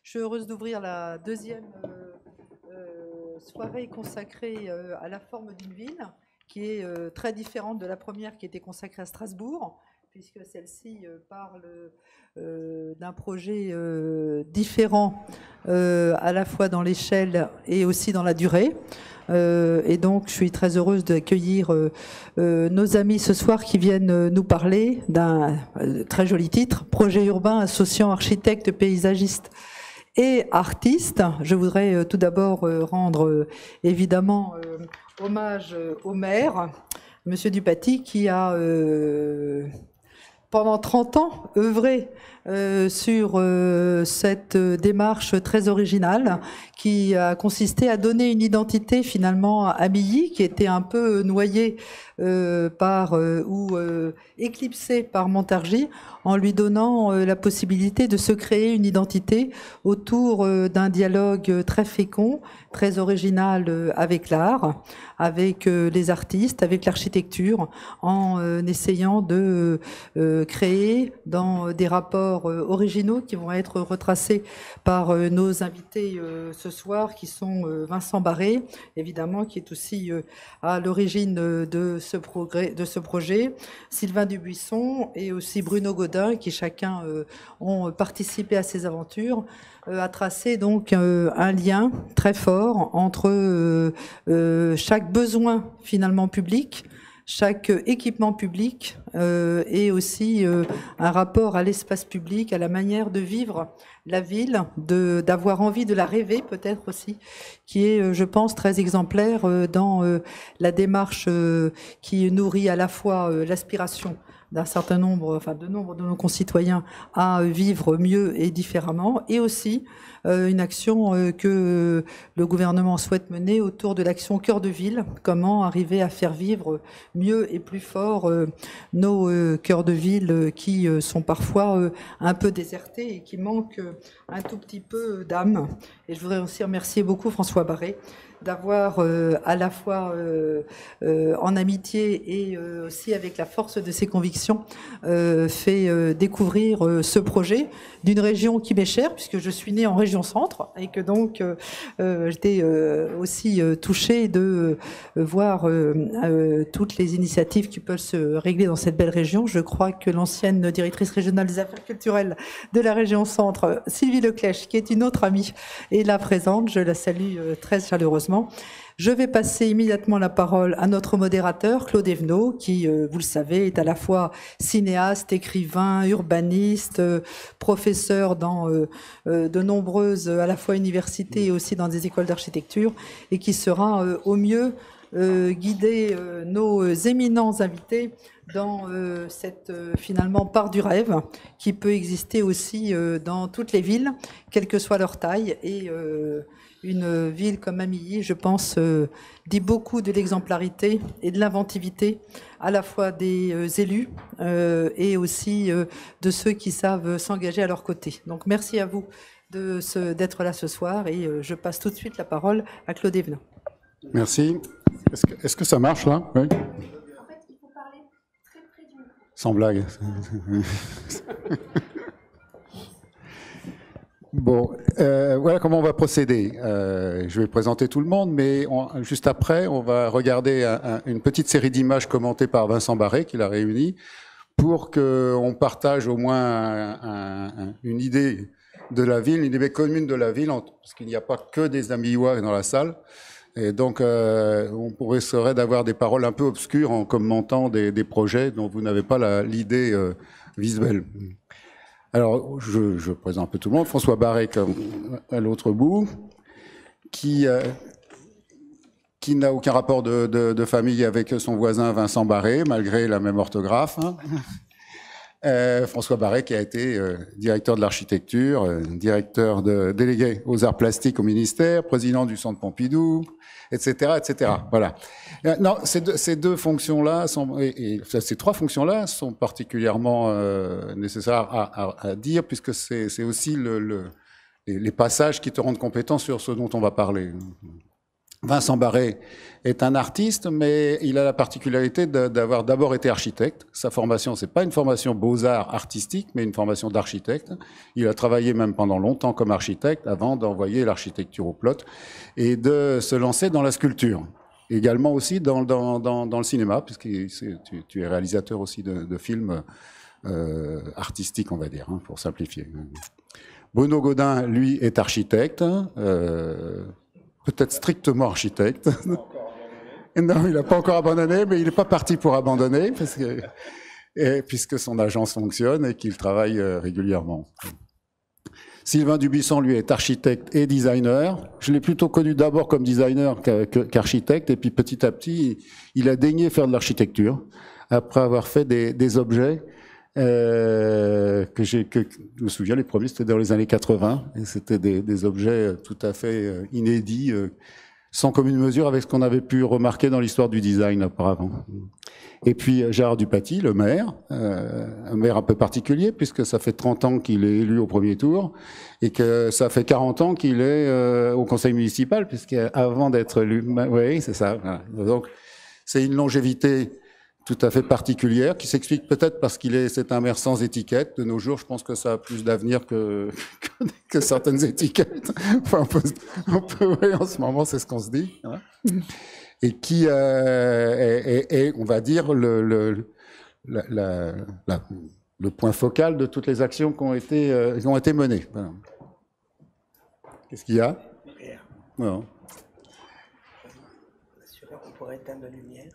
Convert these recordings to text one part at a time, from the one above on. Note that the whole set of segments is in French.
Je suis heureuse d'ouvrir la deuxième soirée consacrée à la forme d'une ville, qui est très différente de la première qui était consacrée à Strasbourg, puisque celle-ci parle d'un projet différent à la fois dans l'échelle et aussi dans la durée. Et donc, je suis très heureuse d'accueillir nos amis ce soir qui viennent nous parler d'un très joli titre, Projet urbain associant architectes, paysagistes et artistes. Je voudrais tout d'abord rendre évidemment hommage au maire, Monsieur Dupaty, qui a pendant 30 ans œuvré sur cette démarche très originale qui a consisté à donner une identité finalement à Milly, qui était un peu noyée ou éclipsée par Montargis, en lui donnant la possibilité de se créer une identité autour d'un dialogue très fécond, très original avec l'art, avec les artistes, avec l'architecture, en essayant de créer dans des rapports originaux qui vont être retracés par nos invités ce soir, qui sont Vincent Barré, évidemment, qui est aussi à l'origine de ce projet, Sylvain Dubuisson et aussi Bruno Godin, qui chacun ont participé à ces aventures, a tracé donc un lien très fort entre chaque besoin finalement public, chaque équipement public et aussi un rapport à l'espace public, à la manière de vivre la ville, d'avoir envie de la rêver peut-être aussi, qui est, je pense, très exemplaire dans la démarche qui nourrit à la fois l'aspiration d'un certain nombre, enfin de nombre de nos concitoyens à vivre mieux et différemment, et aussi une action que le gouvernement souhaite mener autour de l'action Cœur de Ville, comment arriver à faire vivre mieux et plus fort nos cœurs de ville qui sont parfois un peu désertés et qui manquent un tout petit peu d'âme. Et je voudrais aussi remercier beaucoup François Barré d'avoir à la fois en amitié et aussi avec la force de ses convictions fait découvrir ce projet d'une région qui m'est chère, puisque je suis née en région centre et que donc j'étais aussi touchée de voir toutes les initiatives qui peuvent se régler dans cette belle région. Je crois que l'ancienne directrice régionale des affaires culturelles de la région centre, Sylvie Leclèche, qui est une autre amie, est là présente. Je la salue très chaleureusement. Je vais passer immédiatement la parole à notre modérateur, Claude Evenot, qui, vous le savez, est à la fois cinéaste, écrivain, urbaniste, professeur dans de nombreuses, à la fois universités et aussi dans des écoles d'architecture, et qui sera au mieux guider nos éminents invités dans cette finalement part du rêve qui peut exister aussi dans toutes les villes, quelle que soit leur taille. Et une ville comme Amilly, je pense, dit beaucoup de l'exemplarité et de l'inventivité, à la fois des élus et aussi de ceux qui savent s'engager à leur côté. Donc merci à vous d'être là ce soir et je passe tout de suite la parole à Claude Evenot. Merci. Est-ce que ça marche là? Oui. En fait, il faut parler très près du micro. Sans blague. Bon, voilà comment on va procéder. Je vais présenter tout le monde, mais juste après, on va regarder une petite série d'images commentées par Vincent Barré, qui l'a réuni, pour qu'on partage au moins une idée de la ville, une idée commune de la ville, parce qu'il n'y a pas que des Amillois dans la salle. Et donc, on pourrait d'avoir des paroles un peu obscures en commentant des projets dont vous n'avez pas l'idée visuelle. Alors, je présente un peu tout le monde. François Barré, comme à l'autre bout, qui n'a aucun rapport de famille avec son voisin Vincent Barré, malgré la même orthographe. François Barré, qui a été directeur de l'architecture, directeur délégué aux arts plastiques au ministère, président du Centre Pompidou, etc., etc. Voilà. Non, ces deux fonctions-là ces trois fonctions-là sont particulièrement nécessaires à dire, puisque c'est aussi les passages qui te rendent compétent sur ce dont on va parler. Vincent Barré est un artiste, mais il a la particularité d'avoir d'abord été architecte. Sa formation, c'est pas une formation beaux-arts artistiques, mais une formation d'architecte. Il a travaillé même pendant longtemps comme architecte avant d'envoyer l'architecture au plot et de se lancer dans la sculpture. Également aussi dans le cinéma, puisque tu es réalisateur aussi de films artistiques, on va dire, hein, pour simplifier. Bruno Gaudin, lui, est architecte, peut-être strictement architecte. Non, il n'a pas encore abandonné, mais il n'est pas parti pour abandonner, puisque son agence fonctionne et qu'il travaille régulièrement. Sylvain Dubuisson, lui, est architecte et designer. Je l'ai plutôt connu d'abord comme designer qu'architecte, et puis petit à petit, il a daigné faire de l'architecture, après avoir fait des objets que je me souviens, les premiers, c'était dans les années 80, et c'était des objets tout à fait inédits, sans commune mesure avec ce qu'on avait pu remarquer dans l'histoire du design auparavant. Et puis Gérard Dupaty, le maire, un maire un peu particulier, puisque ça fait 30 ans qu'il est élu au premier tour, et que ça fait 40 ans qu'il est au conseil municipal, puisqu'avant d'être élu, oui, c'est ça. Voilà. Donc, c'est une longévité tout à fait particulière, qui s'explique peut-être parce c'est un maire sans étiquette. De nos jours, je pense que ça a plus d'avenir que certaines étiquettes. Enfin, oui, en ce moment, c'est ce qu'on se dit. Hein. Et qui est, on va dire, le point focal de toutes les actions qui ont été menées. Voilà. Qu'est-ce qu'il y a? Rien. Non. On pourrait éteindre la lumière.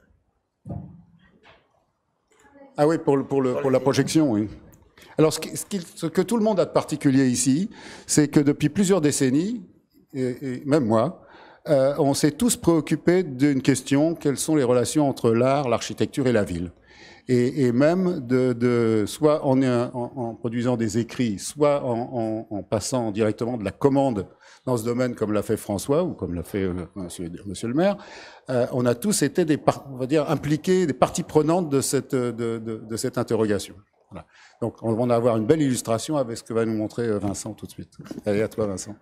Ah oui, pour la projection, oui. Alors, ce que tout le monde a de particulier ici, c'est que depuis plusieurs décennies, et même moi, on s'est tous préoccupés d'une question: quelles sont les relations entre l'art, l'architecture et la ville? Et même soit en produisant des écrits, soit en passant directement de la commande dans ce domaine, comme l'a fait François ou comme l'a fait monsieur le maire, on a tous été on va dire impliqués, des parties prenantes de cette interrogation. Voilà. Donc on va en avoir une belle illustration avec ce que va nous montrer Vincent tout de suite. Allez, à toi Vincent.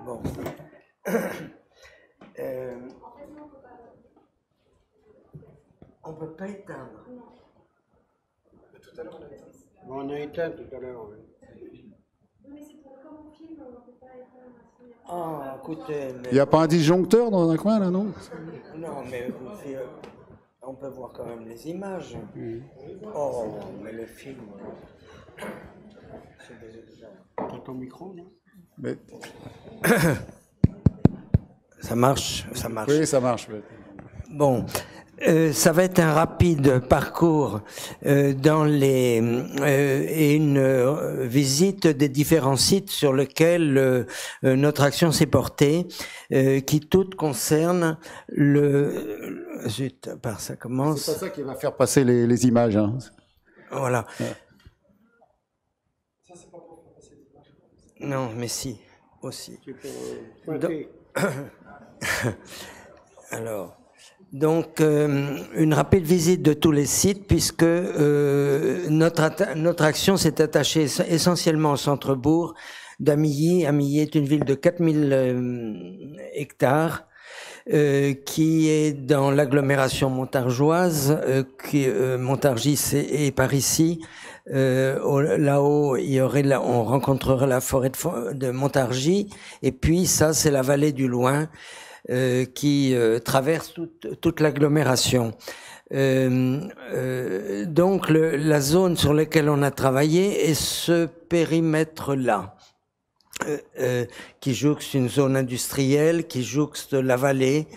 Bon. On peut pas éteindre. Tout à l'heure, on a éteint tout à l'heure. Mais c'est pour comme on filme, on ne peut pas éteindre. Ah, écoutez... Il n'y a pas un disjoncteur dans un coin, là, non? Non, mais on peut voir quand même les images. Oh, mais le film... T'as ton micro, non? Mais... Ça marche, ça marche. Oui, ça marche. Oui. Bon, ça va être un rapide parcours dans et une visite des différents sites sur lesquels notre action s'est portée, qui toutes concernent zut, par ça commence. C'est pas ça qui va faire passer les images. Hein. Voilà. Ouais. Ça, c'est pas pour faire passer les images. Non, mais si, aussi. C'est pour pointer. Alors, donc, une rapide visite de tous les sites, puisque notre action s'est attachée essentiellement au centre-bourg d'Amilly. Amilly est une ville de 4000 hectares, qui est dans l'agglomération montargeoise, Montargis et par ici. Là-haut, on rencontrerait la forêt de Montargis, et puis ça, c'est la vallée du Loing, qui traverse toute l'agglomération. Donc la zone sur laquelle on a travaillé est ce périmètre-là, qui jouxte une zone industrielle, qui jouxte la vallée,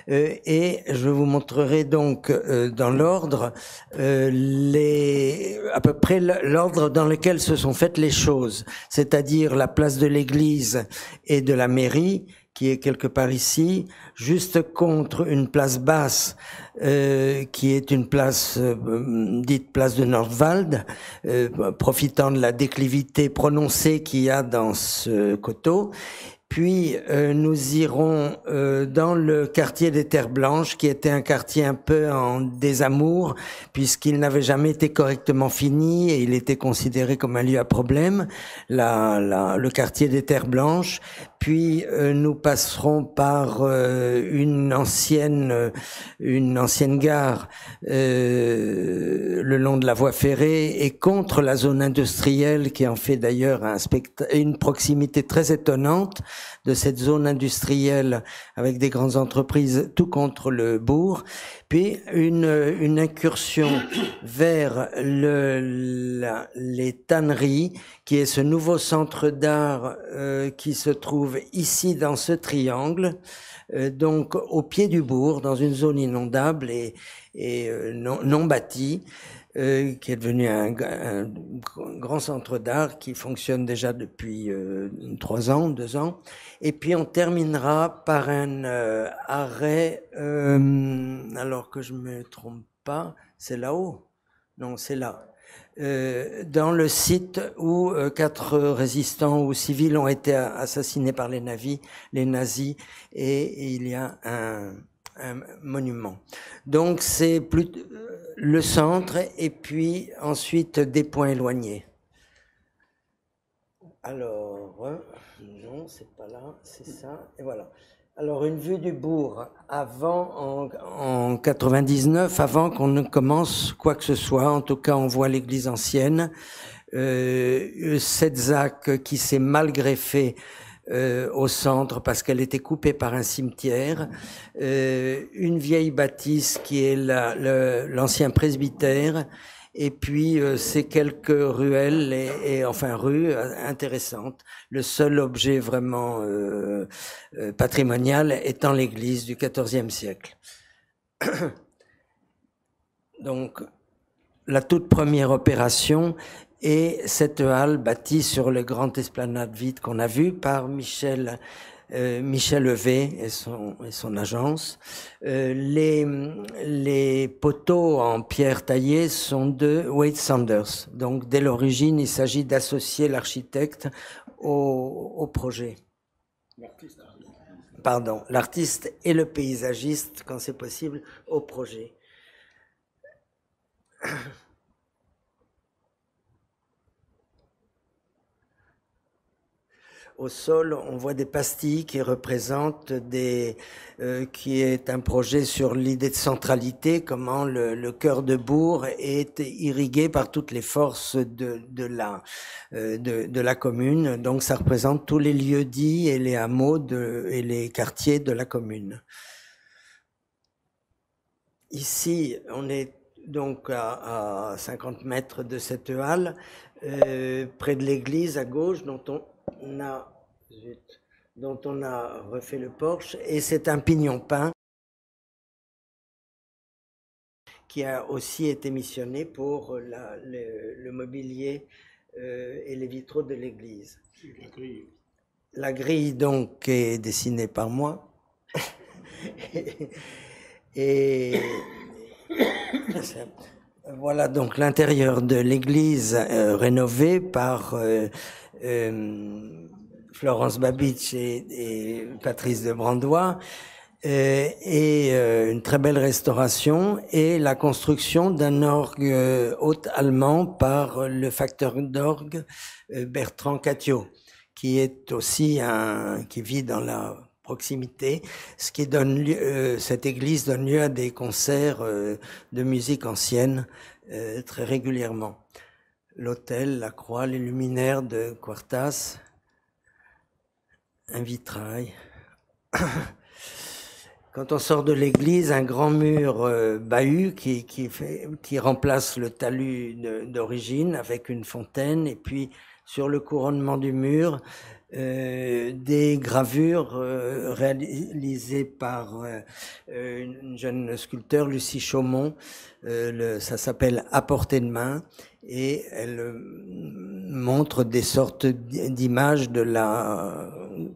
et je vous montrerai donc dans l'ordre à peu près l'ordre dans lequel se sont faites les choses, c'est-à-dire la place de l'église et de la mairie, qui est quelque part ici, juste contre une place basse, qui est une place dite place de Nordwald, profitant de la déclivité prononcée qu'il y a dans ce coteau. Puis nous irons dans le quartier des Terres Blanches, qui était un quartier un peu en désamour, puisqu'il n'avait jamais été correctement fini et il était considéré comme un lieu à problème, le quartier des Terres Blanches. Puis nous passerons par une ancienne gare le long de la voie ferrée et contre la zone industrielle, qui en fait d'ailleurs une proximité très étonnante de cette zone industrielle avec des grandes entreprises tout contre le bourg. Puis une incursion vers les tanneries, qui est ce nouveau centre d'art qui se trouve ici dans ce triangle, donc au pied du bourg, dans une zone inondable et non bâtie, qui est devenu un grand centre d'art qui fonctionne déjà depuis 2 ans. Et puis on terminera par un arrêt, alors que je me trompe pas, c'est là-haut? Non, c'est là. Dans le site où 4 résistants ou civils ont été assassinés par les nazis, et il y a un monument. Donc c'est plus le centre et puis ensuite des points éloignés. Alors, non, c'est pas là, c'est ça, et voilà. Alors une vue du bourg en 99, avant qu'on ne commence quoi que ce soit. En tout cas, on voit l'église ancienne, cette ZAC qui s'est mal greffée au centre parce qu'elle était coupée par un cimetière, une vieille bâtisse qui est l'ancien presbytère, et puis ces quelques ruelles et enfin rues intéressantes. Le seul objet vraiment patrimonial étant l'église du XIVe siècle. Donc la toute première opération est cette halle bâtie sur le grand esplanade vide qu'on a vu par Michel Levé et son agence. Les poteaux en pierre taillée sont de Wade Sanders. Donc dès l'origine, il s'agit d'associer l'architecte au projet. L'artiste et le paysagiste, quand c'est possible, au projet. Au sol, on voit des pastilles qui représentent qui est un projet sur l'idée de centralité, comment le cœur de bourg est irrigué par toutes les forces de la commune. Donc, ça représente tous les lieux-dits et les hameaux et les quartiers de la commune. Ici, on est donc à 50 mètres de cette halle, près de l'église à gauche, dont on a refait le porche, et c'est un pignon peint qui a aussi été missionné pour le mobilier et les vitraux de l'église. La grille donc est dessinée par moi et voilà donc l'intérieur de l'église rénové par Florence Babich et Patrice de Brandois, et une très belle restauration et la construction d'un orgue haute allemand par le facteur d'orgue Bertrand Cattiot, qui est aussi qui vit dans la proximité, ce qui donne cette église donne lieu à des concerts de musique ancienne très régulièrement. L'autel, la croix, les luminaires de Quartas, un vitrail. Quand on sort de l'église, un grand mur bahut qui remplace le talus d'origine avec une fontaine, et puis sur le couronnement du mur, des gravures réalisées par une jeune sculpteur, Lucie Chaumont. Ça s'appelle À portée de main, et elle montre des sortes d'images de la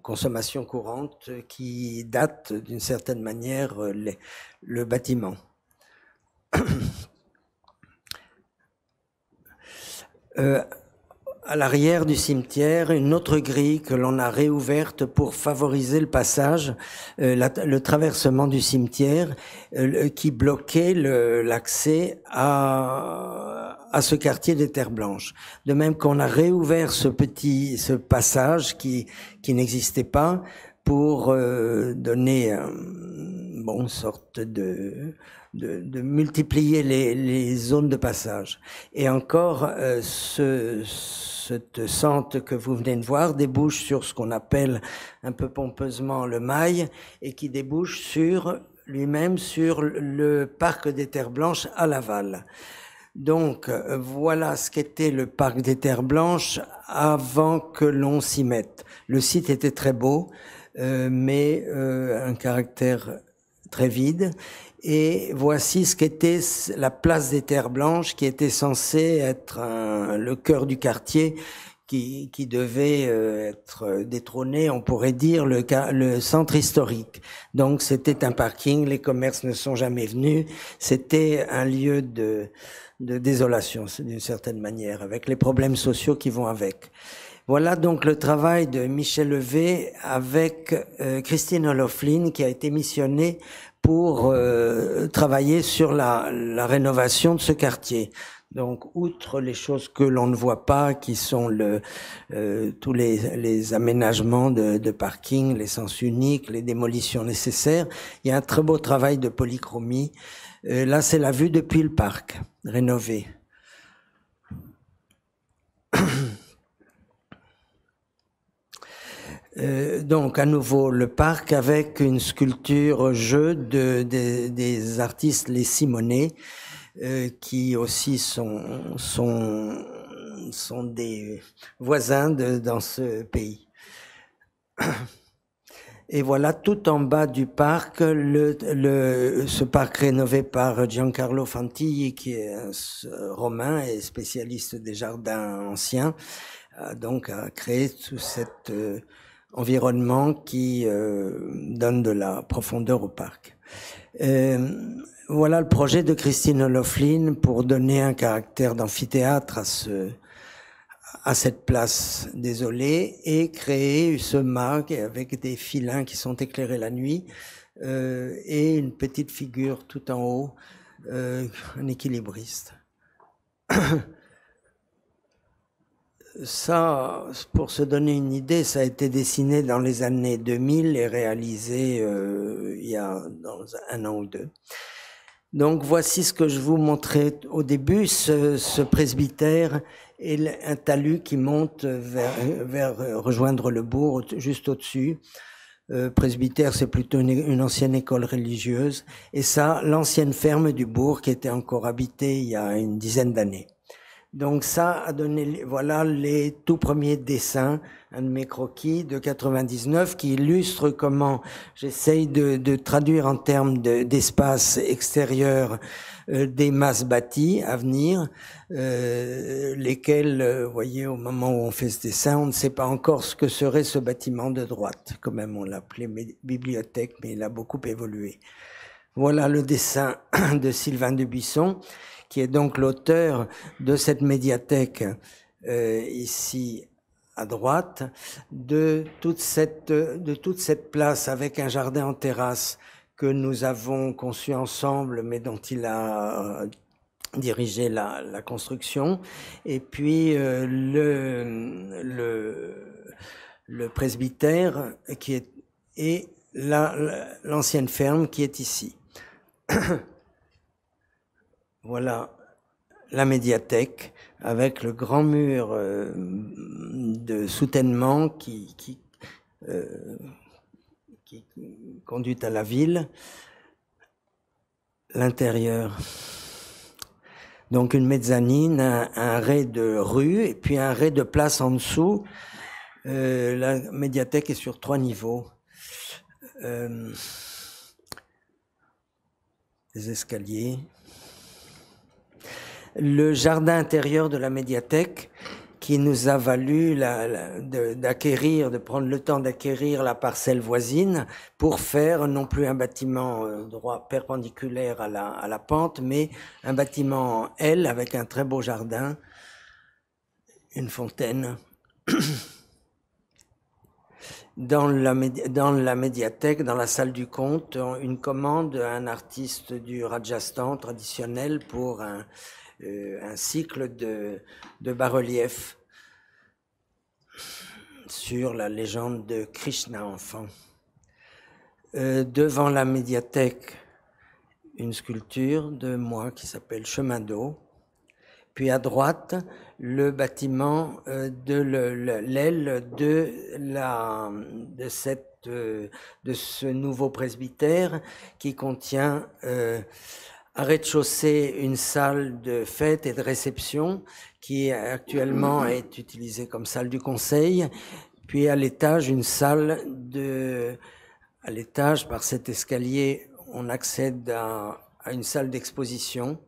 consommation courante qui datent d'une certaine manière le bâtiment. à l'arrière du cimetière, une autre grille que l'on a réouverte pour favoriser le passage, le traversement du cimetière, qui bloquait l'accès à ce quartier des Terres Blanches. De même qu'on a réouvert ce passage qui n'existait pas pour donner une sorte de multiplier les zones de passage. Et encore, cette sente que vous venez de voir débouche sur ce qu'on appelle un peu pompeusement le Mail, et qui débouche sur lui-même sur le parc des Terres Blanches à Laval. Donc voilà ce qu'était le parc des Terres Blanches avant que l'on s'y mette. Le site était très beau, mais un caractère très vide. Et voici ce qu'était la place des Terres Blanches, qui était censée être le cœur du quartier, qui devait être détrôné, on pourrait dire, le centre historique. Donc c'était un parking, les commerces ne sont jamais venus, c'était un lieu de désolation, d'une certaine manière, avec les problèmes sociaux qui vont avec. Voilà donc le travail de Michel Levé avec Christine O'Loughlin, qui a été missionnée pour travailler sur la rénovation de ce quartier. Donc, outre les choses que l'on ne voit pas, qui sont tous les aménagements de parking, les sens uniques, les démolitions nécessaires, il y a un très beau travail de polychromie. Là, c'est la vue depuis le parc, rénové. Donc à nouveau le parc avec une sculpture jeu des artistes les Simonet, qui aussi sont des voisins dans ce pays. Et voilà, tout en bas du parc, ce parc rénové par Giancarlo Fantilli, qui est un romain et spécialiste des jardins anciens, donc a créé tout cet environnement qui donne de la profondeur au parc. Voilà le projet de Christine O'Loughlin pour donner un caractère d'amphithéâtre à cette place désolée et créer ce mât avec des filins qui sont éclairés la nuit et une petite figure tout en haut, un équilibriste. Ça, pour se donner une idée, ça a été dessiné dans les années 2000 et réalisé il y a dans un an ou deux. Donc voici ce que je vous montrais au début, ce presbytère et un talus qui monte vers rejoindre le bourg, juste au-dessus. Presbytère, c'est plutôt une ancienne école religieuse. Et ça, l'ancienne ferme du bourg qui était encore habitée il y a une dizaine d'années. Donc ça a donné, voilà les tout premiers dessins, un de mes croquis de 99 qui illustre comment j'essaye de traduire en termes d'espace extérieur des masses bâties à venir, lesquelles, vous voyez, au moment où on fait ce dessin, on ne sait pas encore ce que serait ce bâtiment de droite, quand même on l'appelait bibliothèque, mais il a beaucoup évolué. Voilà le dessin de Sylvain Dubuisson, qui est donc l'auteur de cette médiathèque ici à droite, de toute cette place avec un jardin en terrasse que nous avons conçu ensemble, mais dont il a dirigé la construction, et puis le presbytère qui est et l'ancienne ferme qui est ici. Voilà la médiathèque avec le grand mur de soutènement qui conduit à la ville. L'intérieur. Donc une mezzanine, un rez de rue et puis un rez de place en dessous. La médiathèque est sur 3 niveaux. Des escaliers. Le jardin intérieur de la médiathèque qui nous a valu de prendre le temps d'acquérir la parcelle voisine pour faire non plus un bâtiment droit perpendiculaire à la pente, mais un bâtiment L avec un très beau jardin une fontaine. Dans la médiathèque, dans la salle du conte, une commande à un artiste du Rajasthan traditionnel pour un cycle de bas-reliefs sur la légende de Krishna enfant. Devant la médiathèque, une sculpture de moi qui s'appelle Chemin d'eau. Puis à droite, le bâtiment de l'aile de ce nouveau presbytère qui contient à rez-de-chaussée une salle de fête et de réception qui actuellement est utilisée comme salle du conseil. Puis à l'étage, une salle à l'étage, par cet escalier, on accède à une salle d'exposition.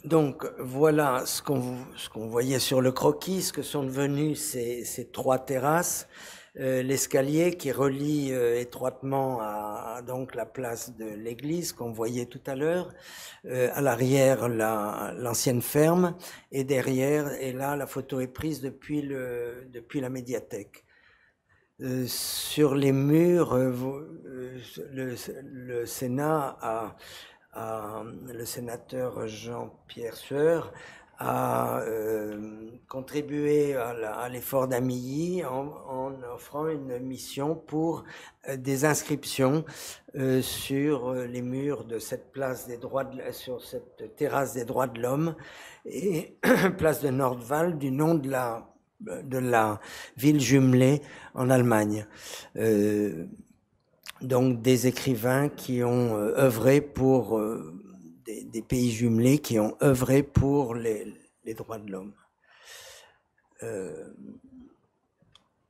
Donc voilà ce qu'on voyait sur le croquis, ce que sont devenues ces trois terrasses, l'escalier qui relie étroitement à donc la place de l'église qu'on voyait tout à l'heure, à l'arrière l'ancienne ferme et derrière, et là la photo est prise depuis la médiathèque. Sur les murs, le Sénat le sénateur Jean-Pierre Sueur a contribué à l'effort d'Amilly en offrant une mission pour des inscriptions sur les murs de cette place sur cette terrasse des droits de l'homme et place de Nordwall du nom de la ville jumelée en Allemagne. Donc des écrivains qui ont œuvré pour des pays jumelés, qui ont œuvré pour les droits de l'homme.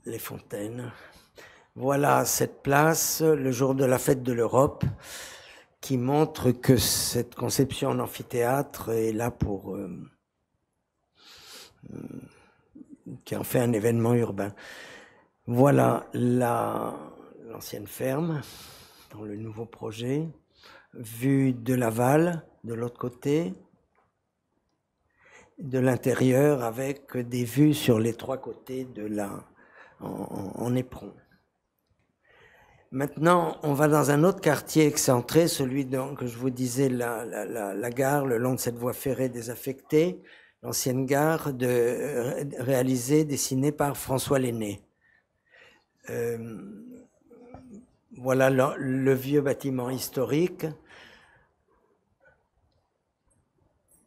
Les fontaines. Voilà cette place, le jour de la fête de l'Europe, qui montre que cette conception en amphithéâtre est là qui en fait un événement urbain. Voilà l'ancienne ferme, dans le nouveau projet, vue de l'aval, de l'autre côté, de l'intérieur, avec des vues sur les trois côtés en éperon. Maintenant, on va dans un autre quartier excentré, celui que je vous disais, la gare, le long de cette voie ferrée désaffectée, l'ancienne gare réalisée, dessinée par François Lenné. Voilà le vieux bâtiment historique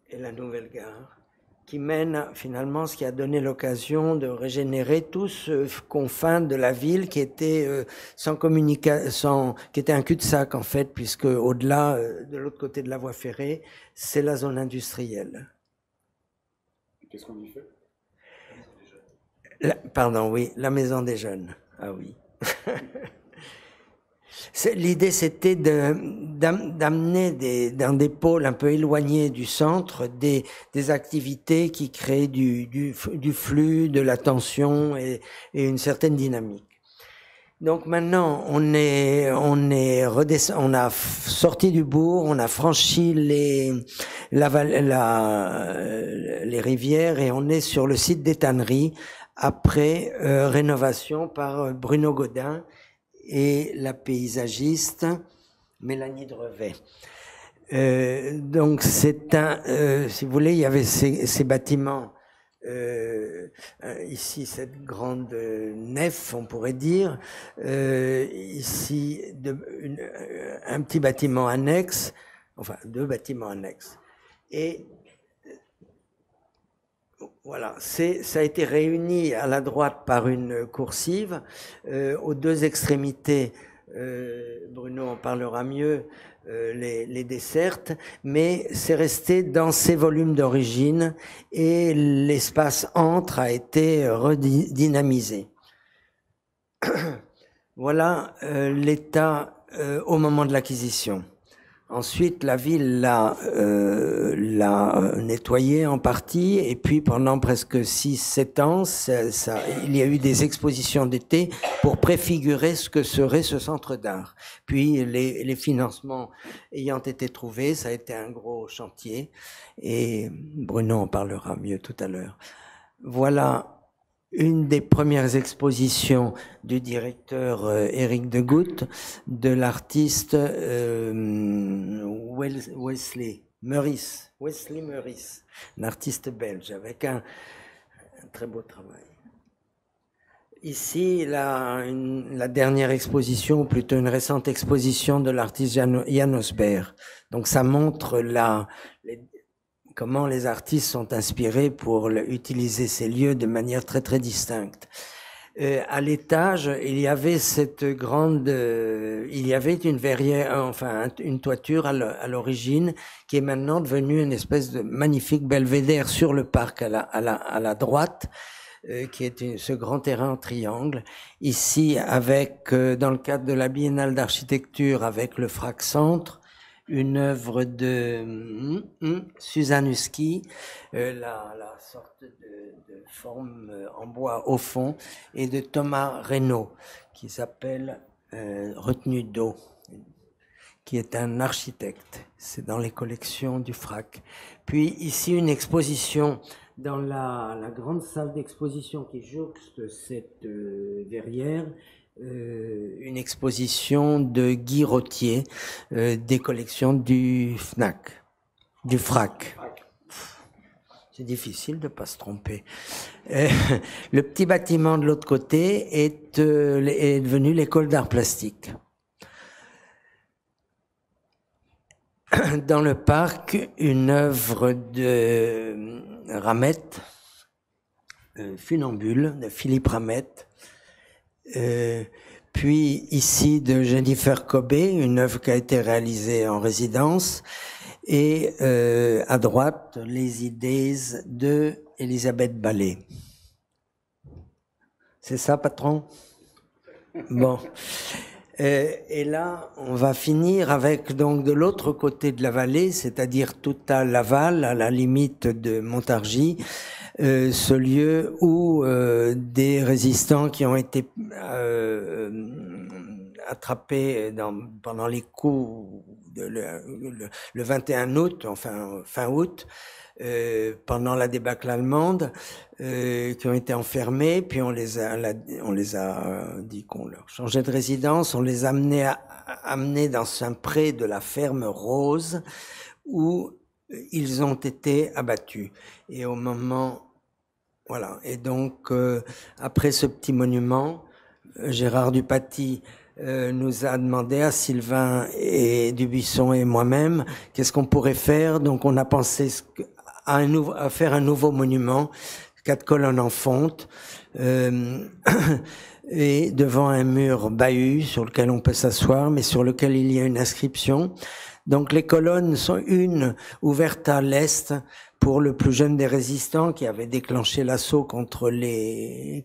et la nouvelle gare qui mène finalement ce qui a donné l'occasion de régénérer tout ce confin de la ville qui était sans communication, qui était un cul-de-sac en fait, puisque au-delà, de l'autre côté de la voie ferrée, c'est la zone industrielle. Qu'est-ce qu'on y fait? Pardon, oui, la maison des jeunes. Ah oui. L'idée, c'était d'amener dans des pôles un peu éloignés du centre des activités qui créent du flux, de la tension et une certaine dynamique. Donc maintenant, on a sorti du bourg, on a franchi les rivières et on est sur le site des tanneries après rénovation par Bruno Godin et la paysagiste Mélanie Drevet. Donc c'est si vous voulez, il y avait ces bâtiments, ici cette grande nef, on pourrait dire, ici un petit bâtiment annexe, enfin 2 bâtiments annexes. Et voilà, ça a été réuni à la droite par une coursive, aux 2 extrémités, Bruno en parlera mieux, les dessertes, mais c'est resté dans ses volumes d'origine et l'espace entre a été redynamisé. Voilà l'état au moment de l'acquisition. Ensuite, la ville l'a nettoyé en partie, et puis pendant presque 6-7 ans, il y a eu des expositions d'été pour préfigurer ce que serait ce centre d'art. Puis les financements ayant été trouvés, ça a été un gros chantier, et Bruno en parlera mieux tout à l'heure. Voilà une des premières expositions du directeur Éric Degout, de l'artiste Wesley Meurice, un artiste belge avec un très beau travail. Ici, la dernière exposition, ou plutôt une récente exposition de l'artiste Jan Osberg. Donc ça montre comment les artistes sont inspirés pour utiliser ces lieux de manière très très distincte. À l'étage, il y avait une verrière, enfin une toiture à l'origine, qui est maintenant devenue une espèce de magnifique belvédère sur le parc à la droite, qui est ce grand terrain en triangle. Ici, avec dans le cadre de la Biennale d'architecture, avec le Frac Centre, une œuvre de Suzanne Husky, la sorte de forme en bois au fond, et de Thomas Reynaud, qui s'appelle Retenue d'eau, qui est un architecte. C'est dans les collections du Frac. Puis ici, une exposition dans la grande salle d'exposition qui jouxte cette verrière, une exposition de Guy Rottier, des collections du Frac. C'est difficile de ne pas se tromper. Le petit bâtiment de l'autre côté est devenu l'école d'art plastique. Dans le parc, une œuvre de Ramette, Funambule, de Philippe Ramette. Puis ici de Jennifer Cobé, une œuvre qui a été réalisée en résidence, et à droite les idées de Elisabeth Ballet. C'est ça, patron? Bon. Et là, on va finir avec donc de l'autre côté de la vallée, c'est-à-dire tout à Laval, à la limite de Montargis, ce lieu où des résistants qui ont été attrapés pendant les coups le 21 août, enfin fin août, pendant la débâcle allemande, qui ont été enfermés, puis on les a dit qu'on leur changeait de résidence, on les a amenés dans un pré de la ferme Rose, où ils ont été abattus. Et au moment, voilà. Et donc, après ce petit monument, Gérard Dupaty nous a demandé, à Sylvain et Dubuisson et moi-même, qu'est-ce qu'on pourrait faire. Donc, on a pensé à faire un nouveau monument, 4 colonnes en fonte, et devant un mur bahut sur lequel on peut s'asseoir, mais sur lequel il y a une inscription. Donc les colonnes sont une ouverte à l'est pour le plus jeune des résistants qui avait déclenché l'assaut contre les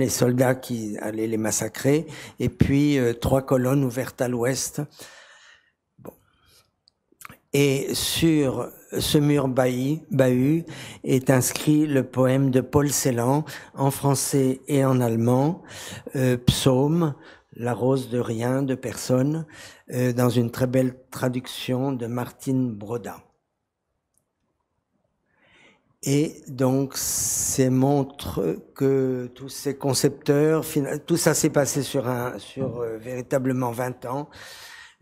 soldats qui allaient les massacrer, et puis 3 colonnes ouvertes à l'ouest. Bon. Et sur ce mur bahut est inscrit le poème de Paul Celan en français et en allemand, Psaume, la rose de rien, de personne, dans une très belle traduction de Martine Broda. Et donc, ça montre que tous ces concepteurs, tout ça s'est passé sur véritablement 20 ans.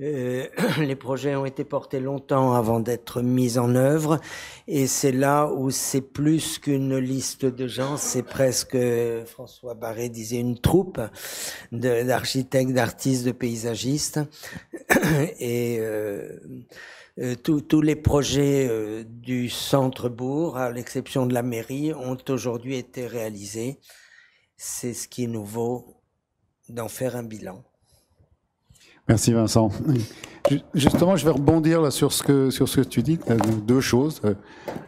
Les projets ont été portés longtemps avant d'être mis en œuvre, et c'est là où c'est plus qu'une liste de gens, c'est presque, François Barré disait, une troupe d'architectes, d'artistes, de paysagistes, et tous les projets du centre-bourg, à l'exception de la mairie, ont aujourd'hui été réalisés. C'est ce qui nous vaut d'en faire un bilan. Merci Vincent. Justement, je vais rebondir là sur ce que tu dis, 2 choses.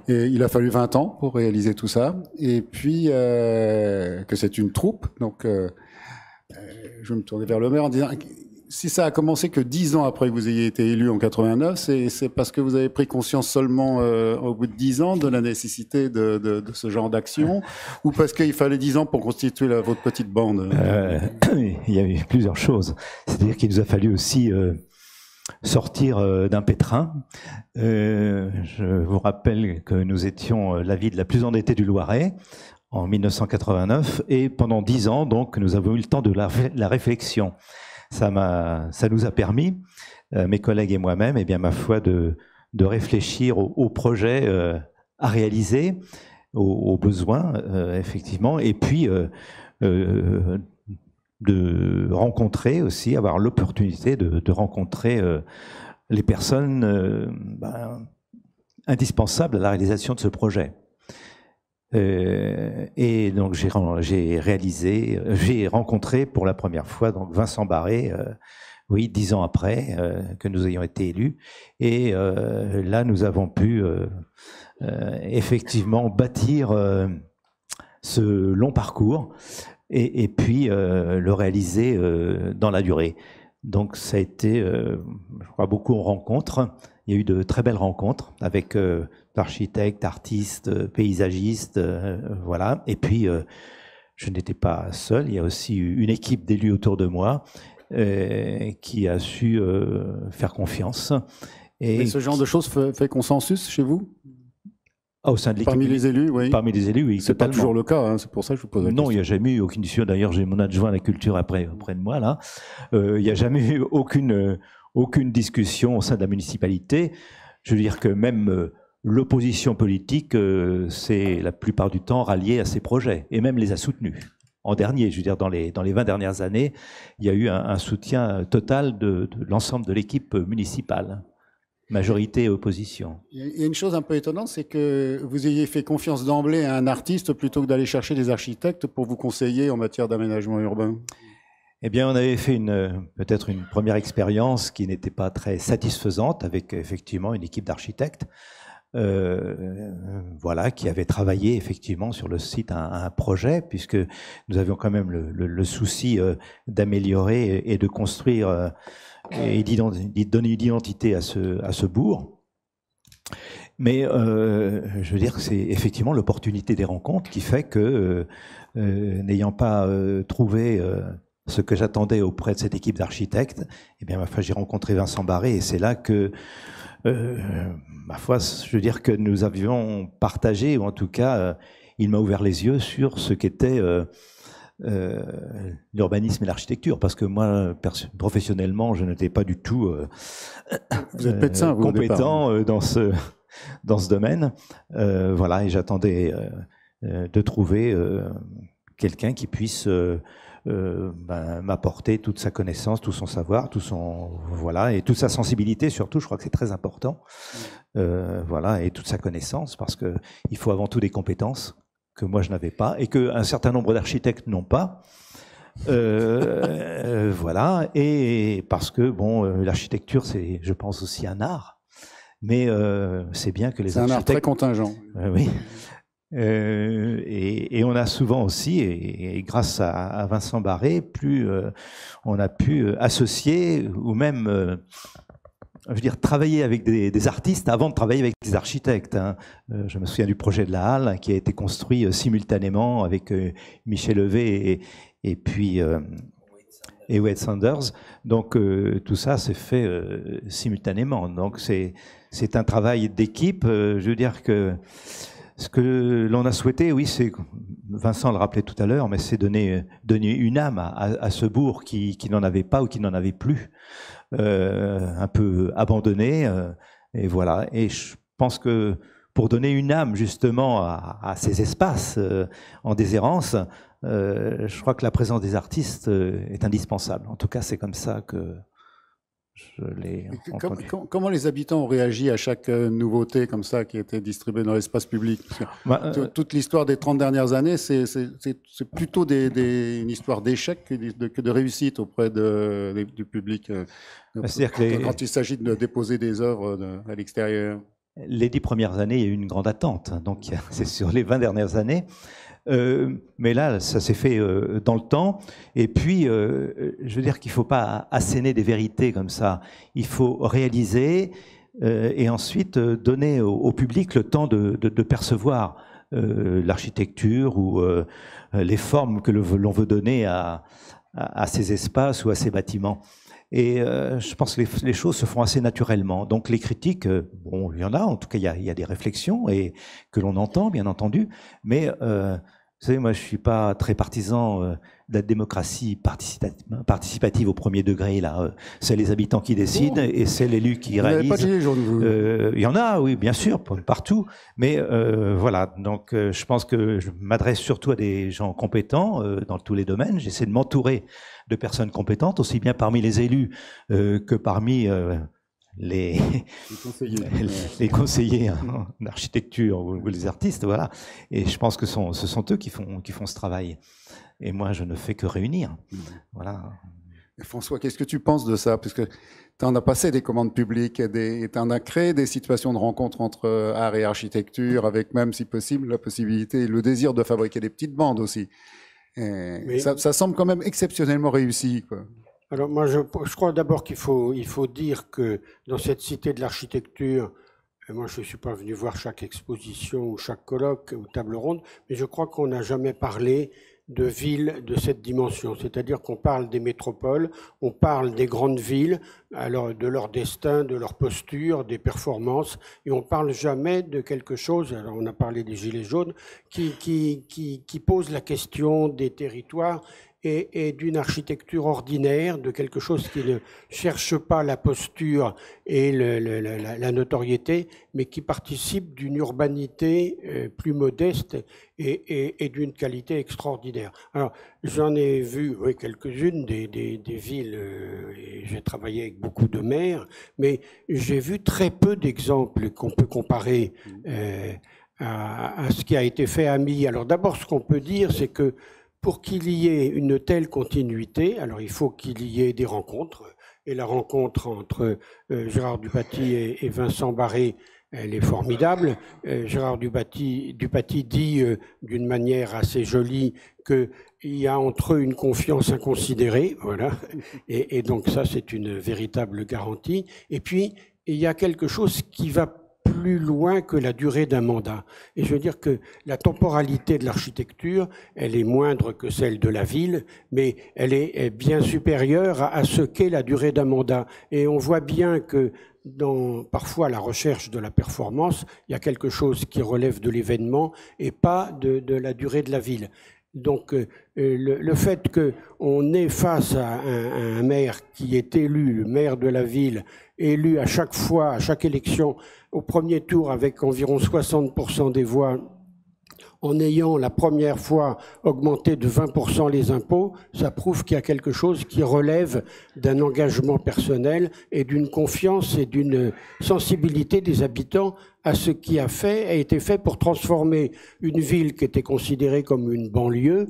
Et il a fallu 20 ans pour réaliser tout ça, et puis que c'est une troupe. Donc, je vais me tourner vers le maire en disant, si ça a commencé que 10 ans après que vous ayez été élu en 89, c'est parce que vous avez pris conscience seulement au bout de 10 ans de la nécessité de ce genre d'action, ou parce qu'il fallait 10 ans pour constituer votre petite bande? Il y a eu plusieurs choses. C'est-à-dire qu'il nous a fallu aussi sortir d'un pétrin. Je vous rappelle que nous étions la ville la plus endettée du Loiret en 1989, et pendant 10 ans, donc, nous avons eu le temps de la réflexion. Ça nous a permis, mes collègues et moi-même, eh bien, ma foi, de réfléchir aux projets à réaliser, aux besoins, effectivement, et puis de rencontrer aussi, avoir l'opportunité de rencontrer les personnes indispensables à la réalisation de ce projet. Et donc j'ai rencontré pour la première fois donc Vincent Barré, 10 ans après que nous ayons été élus, et là nous avons pu effectivement bâtir ce long parcours et puis le réaliser dans la durée. Donc ça a été, je crois, beaucoup en rencontres. Il y a eu de très belles rencontres avec d'architectes, artistes, paysagistes, voilà. Et puis, je n'étais pas seul. Il y a aussi une équipe d'élus autour de moi qui a su faire confiance. Et ce genre de choses fait consensus chez vous? Au sein de l'équipe. Parmi les élus, oui. Parmi les élus, oui. C'est pas toujours le cas, hein, c'est pour ça que je vous pose la question. Non, il n'y a jamais eu aucune discussion. D'ailleurs, j'ai mon adjoint à la culture auprès de moi, là. Il n'y a jamais eu aucune discussion au sein de la municipalité. Je veux dire que même l'opposition politique s'est la plupart du temps ralliée à ces projets et même les a soutenus. En dernier, je veux dire, dans les 20 dernières années, il y a eu un soutien total de l'ensemble de l'équipe municipale. Majorité et opposition. Il y a une chose un peu étonnante, c'est que vous ayez fait confiance d'emblée à un artiste plutôt que d'aller chercher des architectes pour vous conseiller en matière d'aménagement urbain. Eh bien, on avait fait peut-être une première expérience qui n'était pas très satisfaisante avec effectivement une équipe d'architectes, voilà, qui avait travaillé effectivement sur le site un projet, puisque nous avions quand même le souci d'améliorer et de construire et d'y donner une identité à ce bourg. Mais je veux dire que c'est effectivement l'opportunité des rencontres qui fait que, n'ayant pas trouvé ce que j'attendais auprès de cette équipe d'architectes, eh bien, ma foi, j'ai rencontré Vincent Barré, et c'est là que, ma foi, je veux dire que nous avions partagé, ou en tout cas, il m'a ouvert les yeux sur ce qu'était l'urbanisme et l'architecture, parce que moi, professionnellement, je n'étais pas du tout vous êtes médecin, vous, compétent dans ce domaine. Voilà, et j'attendais de trouver quelqu'un qui puisse m'apporter toute sa connaissance, tout son savoir, voilà, et toute sa sensibilité surtout. Je crois que c'est très important. Voilà, et toute sa connaissance, parce que il faut avant tout des compétences que moi je n'avais pas et qu'un certain nombre d'architectes n'ont pas. Voilà, et parce que bon, l'architecture, c'est, je pense, aussi un art, mais c'est bien que les architectes... C'est un art très contingent. Oui. Et on a souvent aussi, et grâce à Vincent Barré, plus on a pu associer ou même je veux dire, travailler avec des artistes avant de travailler avec des architectes. Hein. Je me souviens du projet de la Halle qui a été construit simultanément avec Michel Levé et puis Wade Sanders. Donc tout ça s'est fait simultanément. Donc c'est un travail d'équipe. Je veux dire que ce que l'on a souhaité, oui, c'est, Vincent le rappelait tout à l'heure, mais c'est donner une âme à ce bourg qui n'en avait pas ou qui n'en avait plus. Un peu abandonné, et voilà. Et je pense que pour donner une âme justement à ces espaces en déshérence, je crois que la présence des artistes est indispensable. En tout cas, c'est comme ça que je l'ai entendu. Comment les habitants ont réagi à chaque nouveauté comme ça qui a été distribuée dans l'espace public? Toute l'histoire des 30 dernières années, c'est plutôt une histoire d'échec que de réussite auprès du public. Quand il s'agit de déposer des œuvres à l'extérieur. Les 10 premières années, il y a eu une grande attente. Donc, c'est sur les 20 dernières années. Mais là, ça s'est fait dans le temps. Et puis, je veux dire qu'il ne faut pas asséner des vérités comme ça. Il faut réaliser et ensuite donner au public le temps de percevoir l'architecture ou les formes que l'on veut donner à ces espaces ou à ces bâtiments. Et je pense que les choses se font assez naturellement. Donc les critiques, bon, il y en a, en tout cas il y a des réflexions et que l'on entend, bien entendu, mais vous savez, moi je suis pas très partisan de la démocratie participative au premier degré. Là, c'est les habitants qui décident et c'est l'élu qui réalise. Pas de gilets jaunes, vous. Il y en a, oui, bien sûr, partout. Mais voilà, donc je pense que je m'adresse surtout à des gens compétents dans tous les domaines. J'essaie de m'entourer de personnes compétentes, aussi bien parmi les élus que parmi les conseillers en architecture ou les artistes, voilà. Et je pense que ce sont eux qui font ce travail. Et moi, je ne fais que réunir. Voilà. Et François, qu'est-ce que tu penses de ça? Parce que tu en as passé des commandes publiques, tu en as créé des situations de rencontre entre art et architecture, avec même, si possible, la possibilité, le désir de fabriquer des petites bandes aussi. Et ça semble quand même exceptionnellement réussi, quoi. Alors moi, je crois d'abord qu'il faut dire que dans cette cité de l'architecture, moi je ne suis pas venu voir chaque exposition ou chaque colloque ou table ronde, mais je crois qu'on n'a jamais parlé de villes de cette dimension. C'est-à-dire qu'on parle des métropoles, on parle des grandes villes, alors de leur destin, de leur posture, des performances, et on ne parle jamais de quelque chose, alors on a parlé des Gilets jaunes, qui pose la question des territoires et d'une architecture ordinaire, de quelque chose qui ne cherche pas la posture et la notoriété, mais qui participe d'une urbanité plus modeste et d'une qualité extraordinaire. Alors, j'en ai vu quelques-unes des villes, et j'ai travaillé avec beaucoup de maires, mais j'ai vu très peu d'exemples qu'on peut comparer à ce qui a été fait à Milly. Alors d'abord, ce qu'on peut dire, c'est que pour qu'il y ait une telle continuité, alors il faut qu'il y ait des rencontres. Et la rencontre entre Gérard Dupaty et Vincent Barré, elle est formidable. Gérard Dupaty dit d'une manière assez jolie qu'il y a entre eux une confiance inconsidérée, voilà. Et donc ça, c'est une véritable garantie. Et puis, il y a quelque chose qui va plus loin que la durée d'un mandat. Et je veux dire que la temporalité de l'architecture, elle est moindre que celle de la ville, mais elle est bien supérieure à ce qu'est la durée d'un mandat. Et on voit bien que dans parfois la recherche de la performance, il y a quelque chose qui relève de l'événement et pas de la durée de la ville. Donc le fait qu'on est face à un maire qui est élu, le maire de la ville, élu à chaque fois, à chaque élection, au premier tour avec environ 60% des voix, en ayant la première fois augmenté de 20% les impôts, ça prouve qu'il y a quelque chose qui relève d'un engagement personnel et d'une confiance et d'une sensibilité des habitants à ce qui a été fait pour transformer une ville qui était considérée comme une banlieue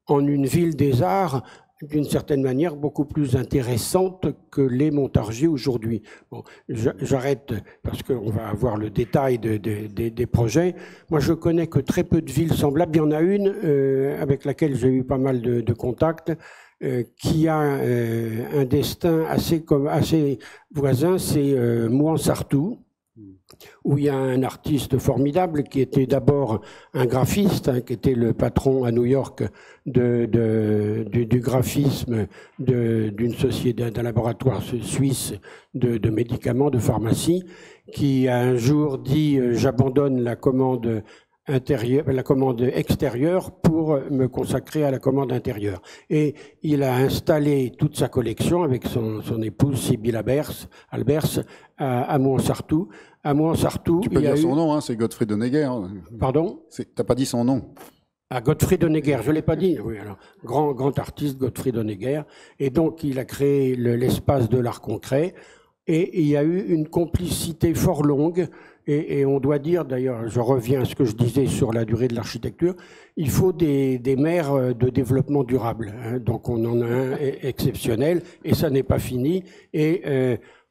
en une ville des arts, d'une certaine manière beaucoup plus intéressante que les Montargis aujourd'hui. Bon, j'arrête parce qu'on va avoir le détail des projets. Moi, je connais que très peu de villes semblables. Il y en a une avec laquelle j'ai eu pas mal de contacts, qui a un destin assez voisin, c'est Mouansartou, où il y a un artiste formidable qui était d'abord un graphiste, qui était le patron à New York du graphisme d'une société, d'un laboratoire suisse de médicaments, de pharmacie, qui a un jour dit j'abandonne la commande extérieure pour me consacrer à la commande intérieure. Et il a installé toute sa collection avec son épouse Sibylle Albers à Mouansartou. À Mouansartou, tu peux dire son nom, hein, c'est Godfried Honegger. Pardon ? T'as pas dit son nom. Ah, Godfried Honegger, je l'ai pas dit. Oui, alors grand artiste, Godfried Honegger. Et donc il a créé l'espace de l'art concret. Et il y a eu une complicité fort longue. Et on doit dire, d'ailleurs, je reviens à ce que je disais sur la durée de l'architecture, il faut des maires de développement durable. Hein, donc on en a un exceptionnel, et ça n'est pas fini. Et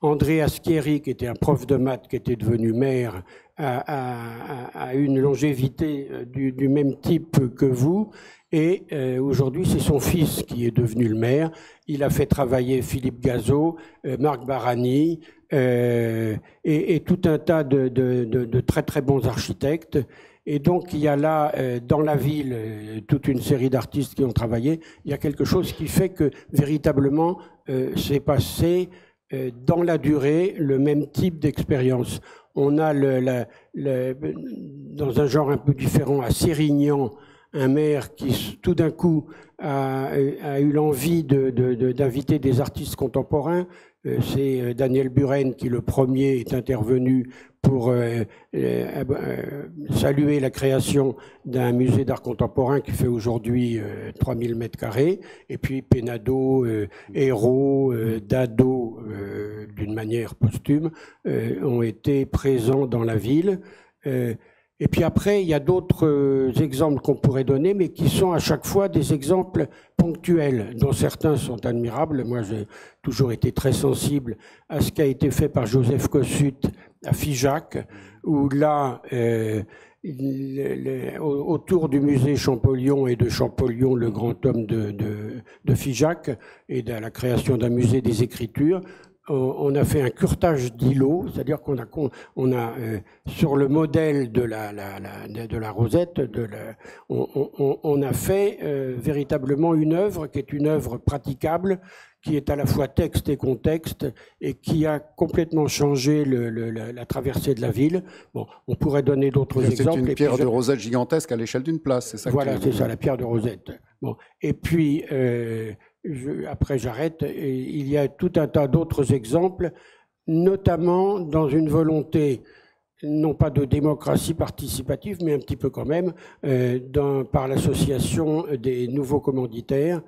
André Aschieri, qui était un prof de maths, qui était devenu maire à a une longévité du même type que vous. Et aujourd'hui, c'est son fils qui est devenu le maire. Il a fait travailler Philippe Gazeau, Marc Barani et tout un tas de très très bons architectes. Et donc, il y a là, dans la ville, toute une série d'artistes qui ont travaillé. Il y a quelque chose qui fait que, véritablement, c'est passé dans la durée le même type d'expérience. On a, dans un genre un peu différent, à Sérignan, un maire qui, tout d'un coup, a eu l'envie d'inviter des artistes contemporains. C'est Daniel Buren qui, le premier, est intervenu pour saluer la création d'un musée d'art contemporain qui fait aujourd'hui 3000 mètres carrés. Et puis Pénadeau, Hérault, Dado, d'une manière posthume, ont été présents dans la ville. Et puis après, il y a d'autres exemples qu'on pourrait donner, mais qui sont à chaque fois des exemples ponctuels, dont certains sont admirables. Moi, j'ai toujours été très sensible à ce qui a été fait par Joseph Kossuth à Figeac, où là, autour du musée Champollion et de Champollion, le grand homme de Figeac, et de la création d'un musée des écritures, on a fait un curtage d'îlots, c'est-à-dire qu'on a sur le modèle de la rosette, on a fait véritablement une œuvre qui est une œuvre praticable, qui est à la fois texte et contexte, et qui a complètement changé la traversée de la ville. Bon, on pourrait donner d'autres exemples. C'est une pierre de Rosette gigantesque à l'échelle d'une place, c'est ça? Voilà, c'est ça, la pierre de Rosette. Bon, et puis après j'arrête. Il y a tout un tas d'autres exemples, notamment dans une volonté, non pas de démocratie participative, mais un petit peu quand même, par l'association des nouveaux commanditaires,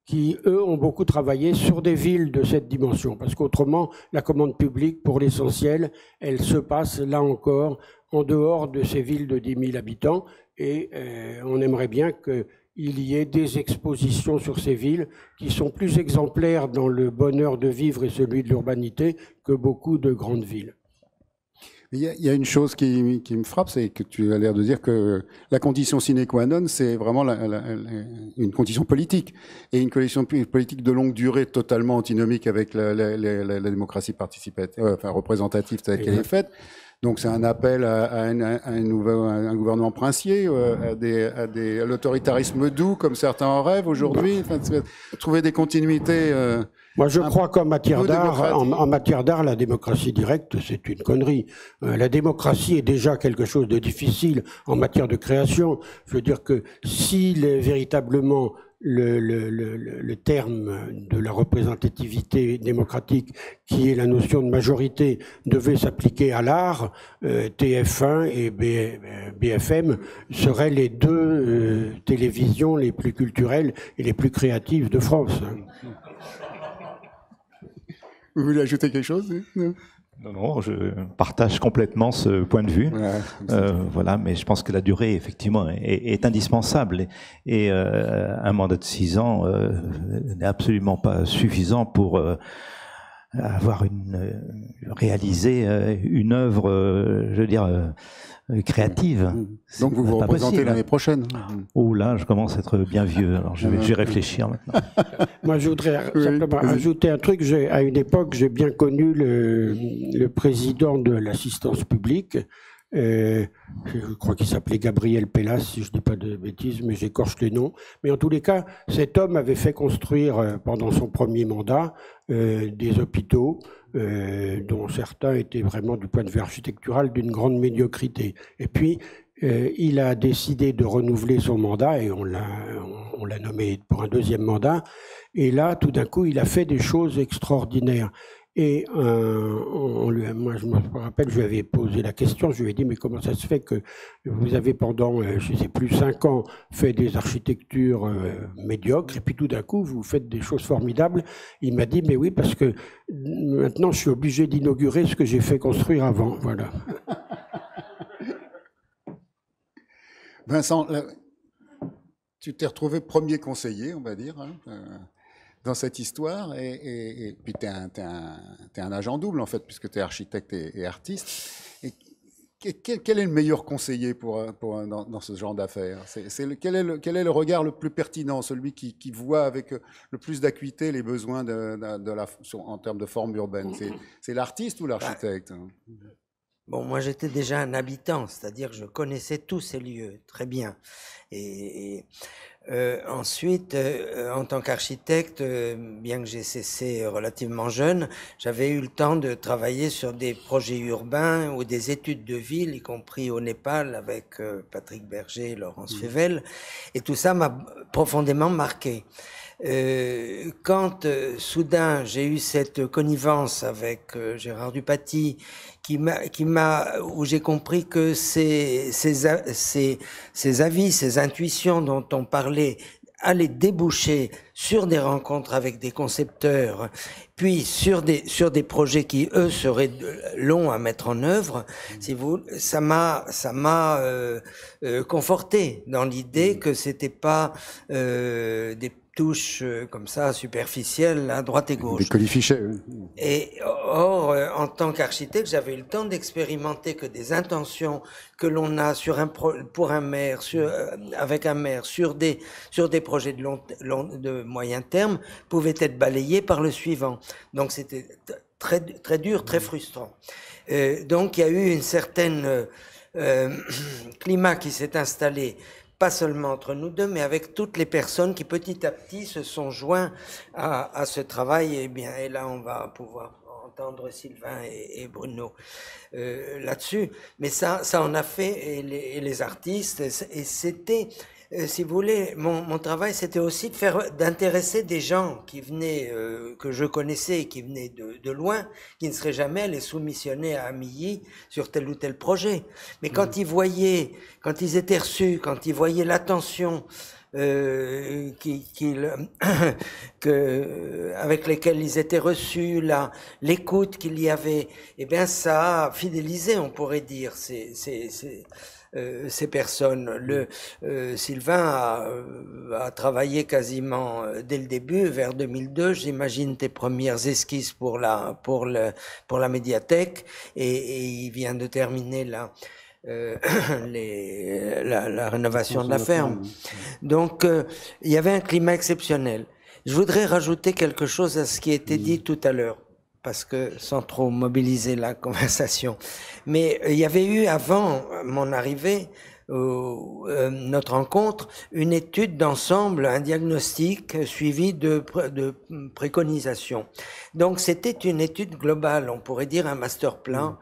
qui, eux, ont beaucoup travaillé sur des villes de cette dimension. Parce qu'autrement, la commande publique, pour l'essentiel, elle se passe, là encore, en dehors de ces villes de 10 000 habitants. Et on aimerait bien qu'il y ait des expositions sur ces villes qui sont plus exemplaires dans le bonheur de vivre et celui de l'urbanité que beaucoup de grandes villes. Il y a une chose qui me frappe, c'est que tu as l'air de dire que la condition sine qua non, c'est vraiment une condition politique. Et une condition politique de longue durée totalement antinomique avec la démocratie participative, enfin représentative telle qu'elle est faite. Donc c'est un appel à un gouvernement princier, à l'autoritarisme doux, comme certains en rêvent aujourd'hui. Enfin, trouver des continuités... Moi, je crois qu'en matière d'art, en matière d'art, la démocratie directe, c'est une connerie. La démocratie est déjà quelque chose de difficile en matière de création. Je veux dire que s'il est véritablement le terme de la représentativité démocratique, qui est la notion de majorité, devait s'appliquer à l'art, TF1 et BFM seraient les deux télévisions les plus culturelles et les plus créatives de France. Vous voulez ajouter quelque chose? Non, je partage complètement ce point de vue. Voilà, mais je pense que la durée, effectivement, est indispensable. Et un mandat de 6 ans n'est absolument pas suffisant pour avoir réaliser une œuvre, je veux dire, créative. Donc vous représentez l'année prochaine. Oh là, je commence à être bien vieux, alors je vais réfléchir maintenant. Moi, je voudrais simplement ajouter un truc. À une époque, j'ai bien connu le président de l'assistance publique. Je crois qu'il s'appelait Gabriel Pellas, si je ne dis pas de bêtises, mais j'écorche les noms. Mais en tous les cas, cet homme avait fait construire, pendant son premier mandat, des hôpitaux, dont certains étaient vraiment, du point de vue architectural, d'une grande médiocrité. Et puis, il a décidé de renouveler son mandat, et on l'a nommé pour un deuxième mandat. Et là, tout d'un coup, il a fait des choses extraordinaires. Et moi, je me rappelle, je lui avais posé la question, je lui ai dit, mais comment ça se fait que vous avez pendant, je ne sais plus, 5 ans fait des architectures médiocres, et puis tout d'un coup, vous faites des choses formidables. Il m'a dit, mais oui, parce que maintenant, je suis obligé d'inaugurer ce que j'ai fait construire avant. Voilà. Vincent, tu t'es retrouvé premier conseiller, on va dire, dans cette histoire, et puis tu es un agent double, en fait, puisque tu es architecte et artiste. Et quel est le meilleur conseiller dans ce genre d'affaires? Quel est le regard le plus pertinent, celui qui voit avec le plus d'acuité les besoins en termes de forme urbaine? C'est l'artiste ou l'architecte? Bon, moi j'étais déjà un habitant, c'est-à-dire que je connaissais tous ces lieux très bien. Ensuite, en tant qu'architecte, bien que j'ai cessé relativement jeune, j'avais eu le temps de travailler sur des projets urbains ou des études de ville, y compris au Népal avec Patrick Berger et Laurence Fével, et tout ça m'a profondément marqué. Quand soudain j'ai eu cette connivence avec Gérard Dupaty, où j'ai compris que ces avis, ces intuitions dont on parlait allaient déboucher sur des rencontres avec des concepteurs, puis sur des projets qui eux seraient longs à mettre en œuvre. Si vous, ça m'a conforté dans l'idée que c'était pas des touches comme ça superficielles à droite et gauche. Des colifichets. Et or, en tant qu'architecte, j'avais eu le temps d'expérimenter que des intentions que l'on a pour un maire, avec un maire, sur des projets de moyen terme, pouvaient être balayées par le suivant. Donc c'était très très dur, très frustrant. Donc il y a eu une certaine climat qui s'est installé, pas seulement entre nous deux, mais avec toutes les personnes qui petit à petit se sont joints à ce travail. Et là, on va pouvoir entendre Sylvain et Bruno là-dessus. Mais ça en a fait, et les artistes, et c'était, si vous voulez, mon travail, c'était aussi d'intéresser des gens qui venaient, que je connaissais et qui venaient de loin, qui ne seraient jamais allés soumissionner à Amilly sur tel ou tel projet. Mais quand ils voyaient, quand ils étaient reçus, quand ils voyaient l'attention avec lesquels ils étaient reçus, l'écoute qu'il y avait, eh bien ça a fidélisé, on pourrait dire, ces personnes. Sylvain a travaillé quasiment dès le début, vers 2002, j'imagine, tes premières esquisses pour la médiathèque, et il vient de terminer la rénovation de la ferme. Donc, il y avait un climat exceptionnel. Je voudrais rajouter quelque chose à ce qui a été dit tout à l'heure, parce que sans trop mobiliser la conversation. Mais il y avait eu, avant mon arrivée, notre rencontre, une étude d'ensemble, un diagnostic suivi de préconisations. Donc c'était une étude globale, on pourrait dire un master plan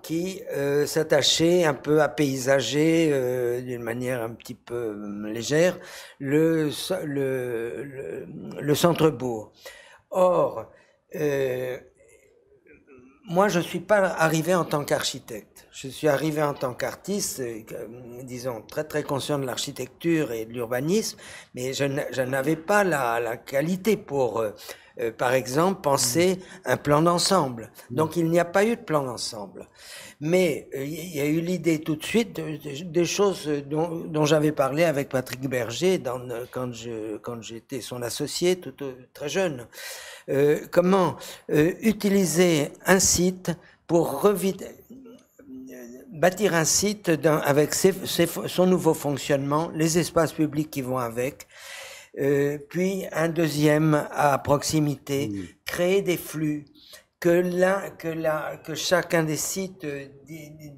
qui s'attachait un peu à paysager d'une manière un petit peu légère le centre-bourg. Or, moi, je suis pas arrivé en tant qu'architecte. Je suis arrivé en tant qu'artiste, disons, très très conscient de l'architecture et de l'urbanisme, mais je n'avais pas la qualité pour, par exemple, penser un plan d'ensemble. Donc, il n'y a pas eu de plan d'ensemble. Mais il y a eu l'idée tout de suite des choses dont j'avais parlé avec Patrick Berger quand j'étais son associé très jeune. Comment utiliser un site pour bâtir un site avec son nouveau fonctionnement, les espaces publics qui vont avec, puis un deuxième à proximité, créer des flux, que chacun des sites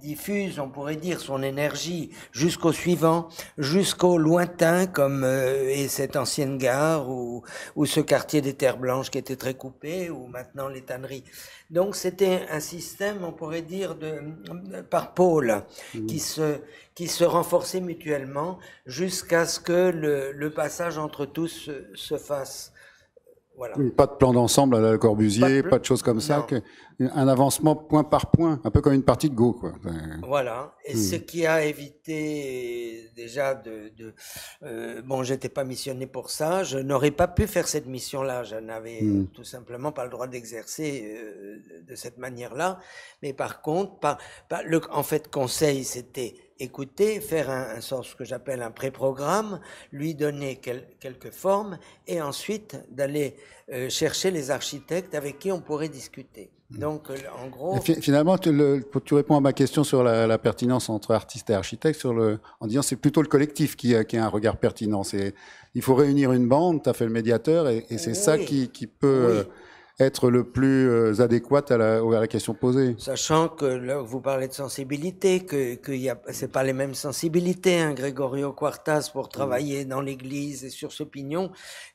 diffuse, on pourrait dire, son énergie jusqu'au suivant, jusqu'au lointain, comme est cette ancienne gare ou ce quartier des Terres Blanches qui était très coupé, ou maintenant les tanneries. Donc c'était un système, on pourrait dire, par pôle, qui se renforçait mutuellement jusqu'à ce que le passage entre tous se fasse. Voilà. Pas de plan d'ensemble à la Corbusier, pas de choses comme ça, un avancement point par point, un peu comme une partie de Go, quoi. Voilà, et ce qui a évité déjà bon, j'étais pas missionné pour ça, je n'aurais pas pu faire cette mission-là, je n'avais tout simplement pas le droit d'exercer de cette manière-là, mais par contre, en fait, conseil, c'était écouter, faire un sort, ce que j'appelle un pré-programme, lui donner quelques formes, et ensuite d'aller chercher les architectes avec qui on pourrait discuter. Donc, en gros... Finalement, tu réponds à ma question sur la pertinence entre artistes et architectes, en disant c'est plutôt le collectif qui a un regard pertinent. Il faut réunir une bande, tu as fait le médiateur, et c'est ça qui peut... être le plus adéquat à la question posée. Sachant que là, vous parlez de sensibilité, c'est pas les mêmes sensibilités, hein, Gregorio Quartas pour travailler dans l'église et sur ce pignon,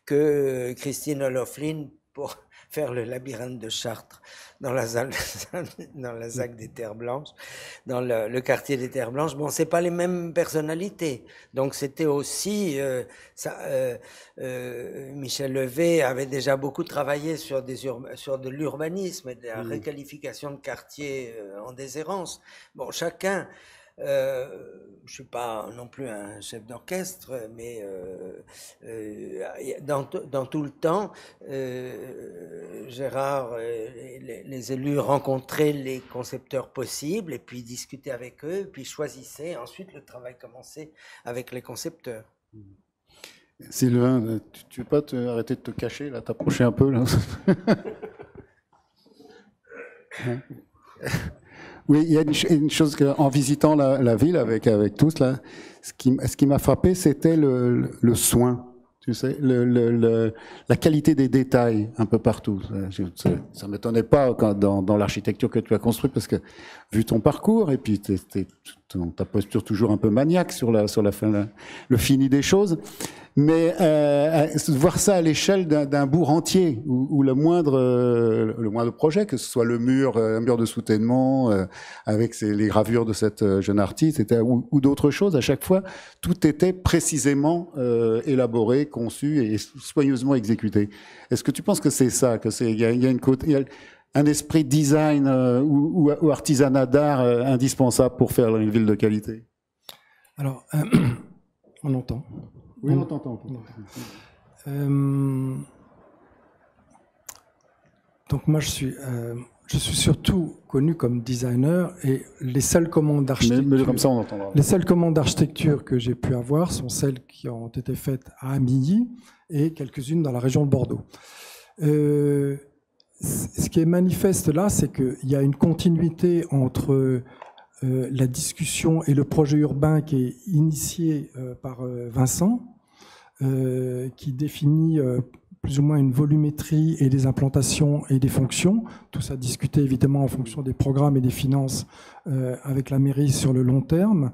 que Christine O'Loughlin pour faire le labyrinthe de Chartres dans la ZAC des Terres Blanches, dans le quartier des Terres Blanches. Bon, c'est pas les mêmes personnalités. Donc c'était aussi Michel Levé avait déjà beaucoup travaillé sur de l'urbanisme et de la réqualification de quartiers en déshérence. Bon, chacun. Je suis pas non plus un chef d'orchestre, mais dans tout le temps, Gérard, les élus rencontraient les concepteurs possibles et puis discutaient avec eux, puis choisissaient. Ensuite, le travail commençait avec les concepteurs. Sylvain, tu veux pas arrêter de te cacher là, t'approcher un peu là. Oui, il y a une chose en visitant la ville avec tous là, ce qui m'a frappé, c'était le soin. Tu sais, la qualité des détails un peu partout. Ça m'étonnait pas dans l'architecture que tu as construite, parce que vu ton parcours et puis ta posture toujours un peu maniaque sur la fin, le fini des choses, mais voir ça à l'échelle d'un bourg entier, où le moindre projet, que ce soit un mur de soutènement avec les gravures de cette jeune artiste, ou d'autres choses, à chaque fois, tout était précisément élaboré, conçu et soigneusement exécuté. Est-ce que tu penses que c'est ça, il y a un esprit design ou artisanat d'art indispensable pour faire une ville de qualité? Alors, on entend. Oui, on t'entend. Donc moi, je suis surtout connu comme designer, et les seules commandes d'architecture, mais comme ça, on entendra. Les seules commandes d'architecture que j'ai pu avoir sont celles qui ont été faites à Amilly et quelques-unes dans la région de Bordeaux. Ce qui est manifeste là, c'est qu'il y a une continuité entre la discussion et le projet urbain qui est initié par Vincent, qui définit plus ou moins une volumétrie et des implantations et des fonctions. Tout ça discuté évidemment en fonction des programmes et des finances avec la mairie sur le long terme.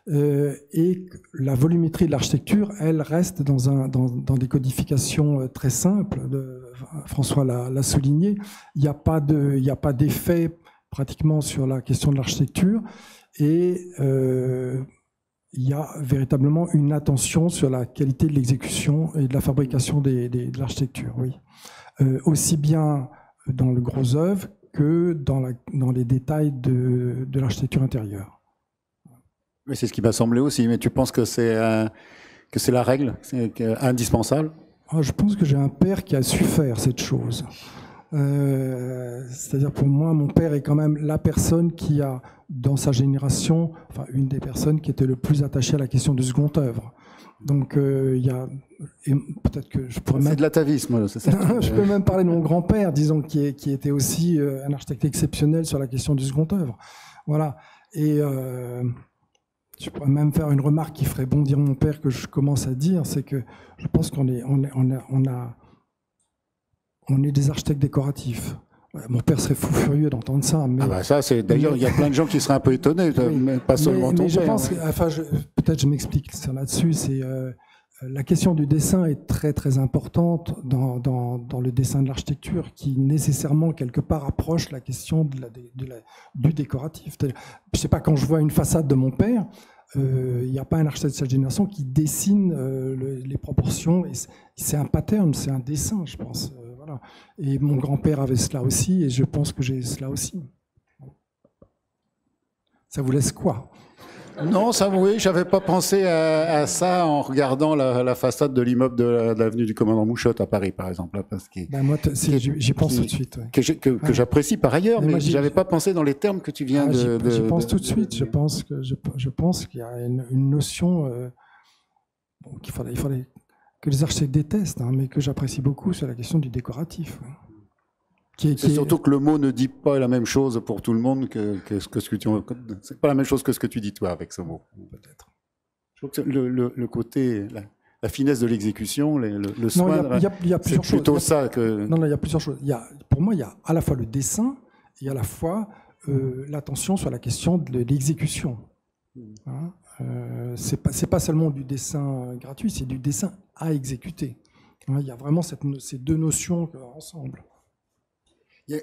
Et la volumétrie de l'architecture, elle reste dans des codifications très simples. François l'a souligné. Il n'y a pas d'effet pratiquement sur la question de l'architecture, et il y a véritablement une attention sur la qualité de l'exécution et de la fabrication de l'architecture, oui. Aussi bien dans le gros œuvre que dans les détails de l'architecture intérieure. Oui, c'est ce qui m'a semblé aussi, mais tu penses que c'est la règle, c'est indispensable? Je pense que j'ai un père qui a su faire cette chose. C'est-à-dire, pour moi, mon père est quand même la personne qui a, dans sa génération, enfin une des personnes qui était le plus attachée à la question du second œuvre. Donc il y a, peut-être que je pourrais même... C'est de l'atavisme, c'est ça? Je peux même parler de mon grand-père, disons, qui était aussi un architecte exceptionnel sur la question du second œuvre. Voilà. Et je pourrais même faire une remarque qui ferait bondir mon père, que je commence à dire, c'est que je pense qu'on est des architectes décoratifs. Mon père serait fou furieux d'entendre ça. Mais, ça, c'est d'ailleurs, il y a plein de gens qui seraient un peu étonnés, mais pas seulement ton père. Je pense, peut-être je m'explique là-dessus. C'est la question du dessin est très très importante dans le dessin de l'architecture, qui nécessairement quelque part approche la question du décoratif. Je sais pas, quand je vois une façade de mon père, il n'y a pas un architecte de cette génération qui dessine les proportions. C'est un pattern, c'est un dessin, je pense. Voilà. Et mon grand-père avait cela aussi, et je pense que j'ai cela aussi. Ça vous laisse quoi? Non, ça, oui, j'avais pas pensé à ça en regardant la façade de l'immeuble de l'avenue du Commandant Mouchotte à Paris, par exemple, là, parce que Ben moi, j'y pense tout de suite. Ouais. que j'apprécie par ailleurs, mais j'avais pas pensé dans les termes que tu viens J'y pense tout de suite. Je pense qu'il y a une notion bon, il faudrait que les architectes détestent, hein, mais que j'apprécie beaucoup, c'est la question du décoratif. Ouais. C'est surtout que le mot ne dit pas la même chose pour tout le monde que ce que tu... C'est pas la même chose que ce que tu dis, toi, avec ce mot. Peut-être. Je trouve que le côté... La finesse de l'exécution, le soin... Non, il y a plusieurs choses. C'est plutôt ça que... Non, il y a plusieurs choses. Pour moi, il y a à la fois le dessin et à la fois l'attention sur la question de l'exécution. Hein, c'est pas seulement du dessin gratuit, c'est du dessin à exécuter. Hein, il y a vraiment ces deux notions ensemble. Il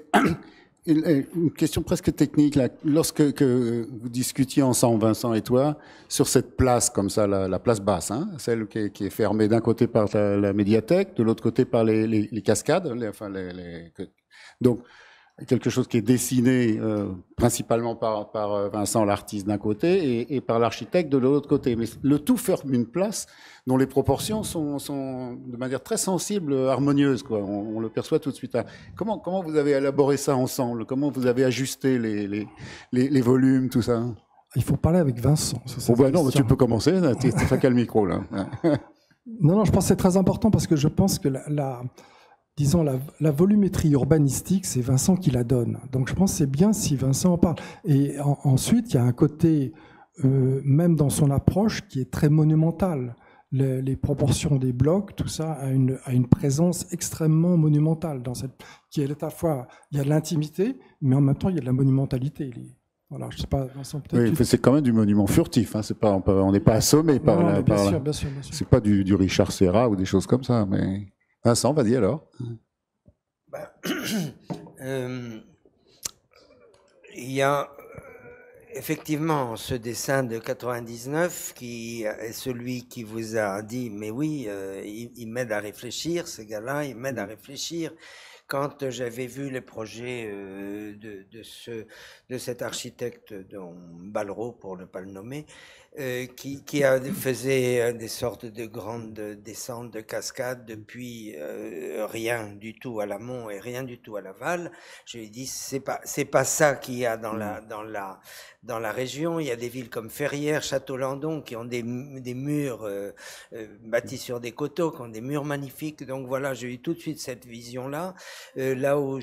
y a une question presque technique. Là. Lorsque vous discutiez ensemble, Vincent et toi, sur cette place comme ça, la place basse, hein, celle qui est fermée d'un côté par la médiathèque, de l'autre côté par les cascades, donc quelque chose qui est dessiné principalement par Vincent, l'artiste, d'un côté, et par l'architecte de l'autre côté. Mais le tout forme une place dont les proportions sont de manière très sensible, harmonieuse, quoi. On le perçoit tout de suite. Comment vous avez élaboré ça ensemble? Comment vous avez ajusté les volumes, tout ça? Il faut parler avec Vincent. Non, tu peux commencer. Tu as le micro, là. Non, je pense que c'est très important parce que je pense que disons, la volumétrie urbanistique, c'est Vincent qui la donne. Donc je pense que c'est bien si Vincent en parle. Et ensuite, il y a un côté, même dans son approche, qui est très monumental. Les proportions des blocs, tout ça a une présence extrêmement monumentale qui est à la fois, il y a de l'intimité, mais en même temps il y a de la monumentalité. Voilà, je sais pas, Vincent, peut-être. Oui, c'est quand même du monument furtif. Hein, on n'est pas assommé par la. Bien sûr. C'est pas du Richard Serra ou des choses comme ça. Mais Vincent, vas-y alors. Il y a effectivement ce dessin de 99 qui est celui qui vous a dit, mais oui, il m'aide à réfléchir, ce gars-là, il m'aide à réfléchir. Quand j'avais vu les projets de cet architecte, dont Ballereau, pour ne pas le nommer, qui faisait des sortes de grandes descentes de cascades depuis rien du tout à l'amont et rien du tout à l'aval, je lui ai dit c'est pas ça qu'il y a dans la région. Il y a des villes comme Ferrières, Château-Landon qui ont des murs bâtis sur des coteaux, qui ont des murs magnifiques. Donc voilà, j'ai eu tout de suite cette vision-là. Là où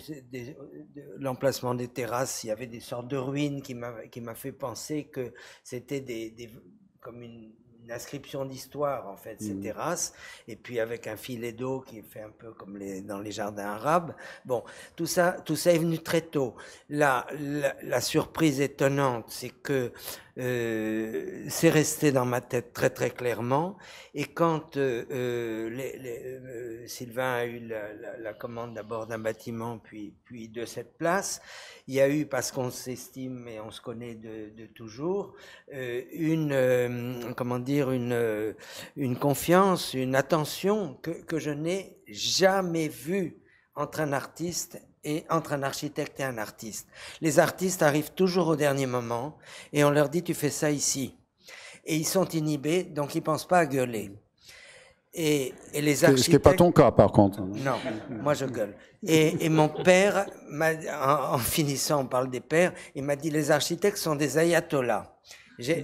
l'emplacement des terrasses, il y avait des sortes de ruines qui m'a fait penser que c'était comme une inscription d'histoire, en fait, ces terrasses, et puis avec un filet d'eau qui fait un peu comme dans les jardins arabes. Bon, tout ça est venu très tôt. La surprise étonnante, c'est que c'est resté dans ma tête très très clairement, et quand Sylvain a eu la commande d'abord d'un bâtiment puis de cette place, il y a eu, parce qu'on s'estime et on se connaît de toujours, une confiance, une attention que je n'ai jamais vue entre un artiste et entre un architecte et un artiste. Les artistes arrivent toujours au dernier moment et on leur dit tu fais ça ici. Et ils sont inhibés, donc ils pensent pas à gueuler. Et les architectes... Ce qui n'est pas ton cas, par contre. Non, moi je gueule. Et mon père, en finissant, on parle des pères, il m'a dit les architectes sont des ayatollahs.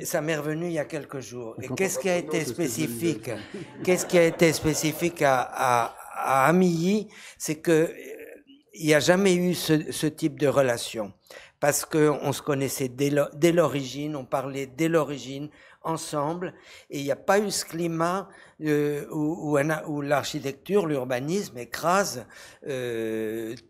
Ça m'est revenu il y a quelques jours. Et qu'est-ce qui a été spécifique? Qu'est-ce qui a été spécifique à Amilly? C'est que il n'y a jamais eu ce type de relation. Parce qu'on se connaissait dès l'origine, on parlait dès l'origine, ensemble, et il n'y a pas eu ce climat où l'architecture, l'urbanisme écrase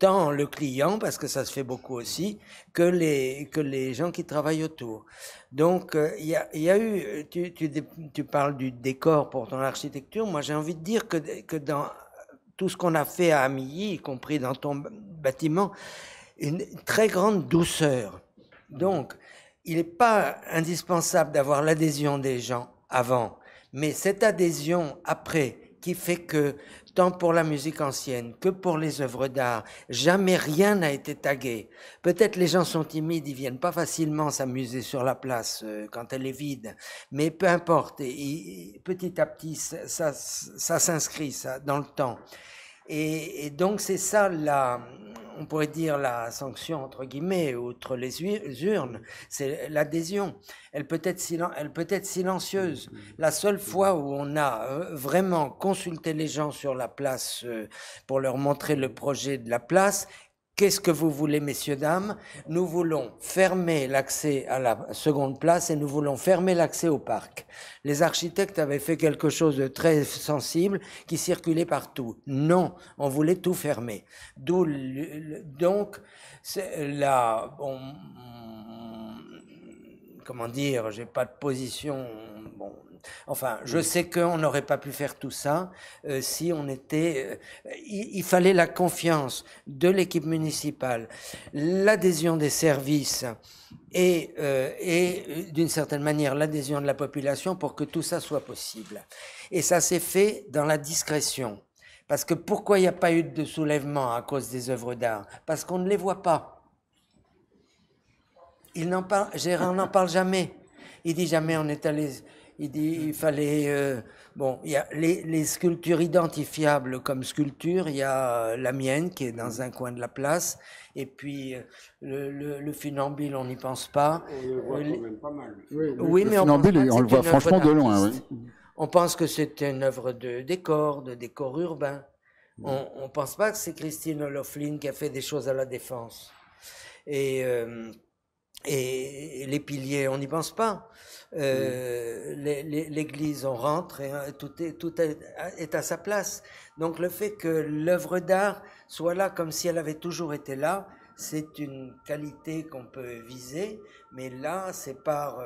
tant le client, parce que ça se fait beaucoup aussi, que les gens qui travaillent autour. Donc il y a eu, tu parles du décor pour ton architecture, moi j'ai envie de dire que dans tout ce qu'on a fait à Amilly, y compris dans ton bâtiment, une très grande douceur. Donc, il n'est pas indispensable d'avoir l'adhésion des gens avant, mais cette adhésion après, qui fait que, tant pour la musique ancienne que pour les œuvres d'art, jamais rien n'a été tagué. Peut-être les gens sont timides, ils viennent pas facilement s'amuser sur la place quand elle est vide, mais peu importe, et petit à petit, ça s'inscrit ça, dans le temps. Et donc c'est ça, on pourrait dire la sanction, entre guillemets, outre les urnes, c'est l'adhésion. Elle peut être silencieuse. La seule fois où on a vraiment consulté les gens sur la place pour leur montrer le projet de la place, qu'est-ce que vous voulez, messieurs, dames? Nous voulons fermer l'accès à la seconde place et nous voulons fermer l'accès au parc. Les architectes avaient fait quelque chose de très sensible qui circulait partout. Non, on voulait tout fermer. Donc, là, comment dire, j'ai pas de position. Bon, enfin, je sais qu'on n'aurait pas pu faire tout ça si on était. Il fallait la confiance de l'équipe municipale, l'adhésion des services et d'une certaine manière l'adhésion de la population pour que tout ça soit possible. Et ça s'est fait dans la discrétion. Parce que pourquoi il n'y a pas eu de soulèvement à cause des œuvres d'art? Parce qu'on ne les voit pas. Gérard n'en parle jamais. Il dit jamais on est allé. Il dit il fallait. Bon, il y a les sculptures identifiables comme sculpture. Il y a la mienne qui est dans un coin de la place. Et puis le funambule, on n'y pense pas. On le voit quand même pas mal. Oui, mais on le voit franchement de loin. Oui. On pense que c'est une œuvre de décor urbain. On ne pense pas que c'est Christine O'Loughlin qui a fait des choses à la Défense. Et les piliers, on n'y pense pas. L'église, on rentre et tout est à sa place. Donc le fait que l'œuvre d'art soit là comme si elle avait toujours été là, c'est une qualité qu'on peut viser, mais là, c'est par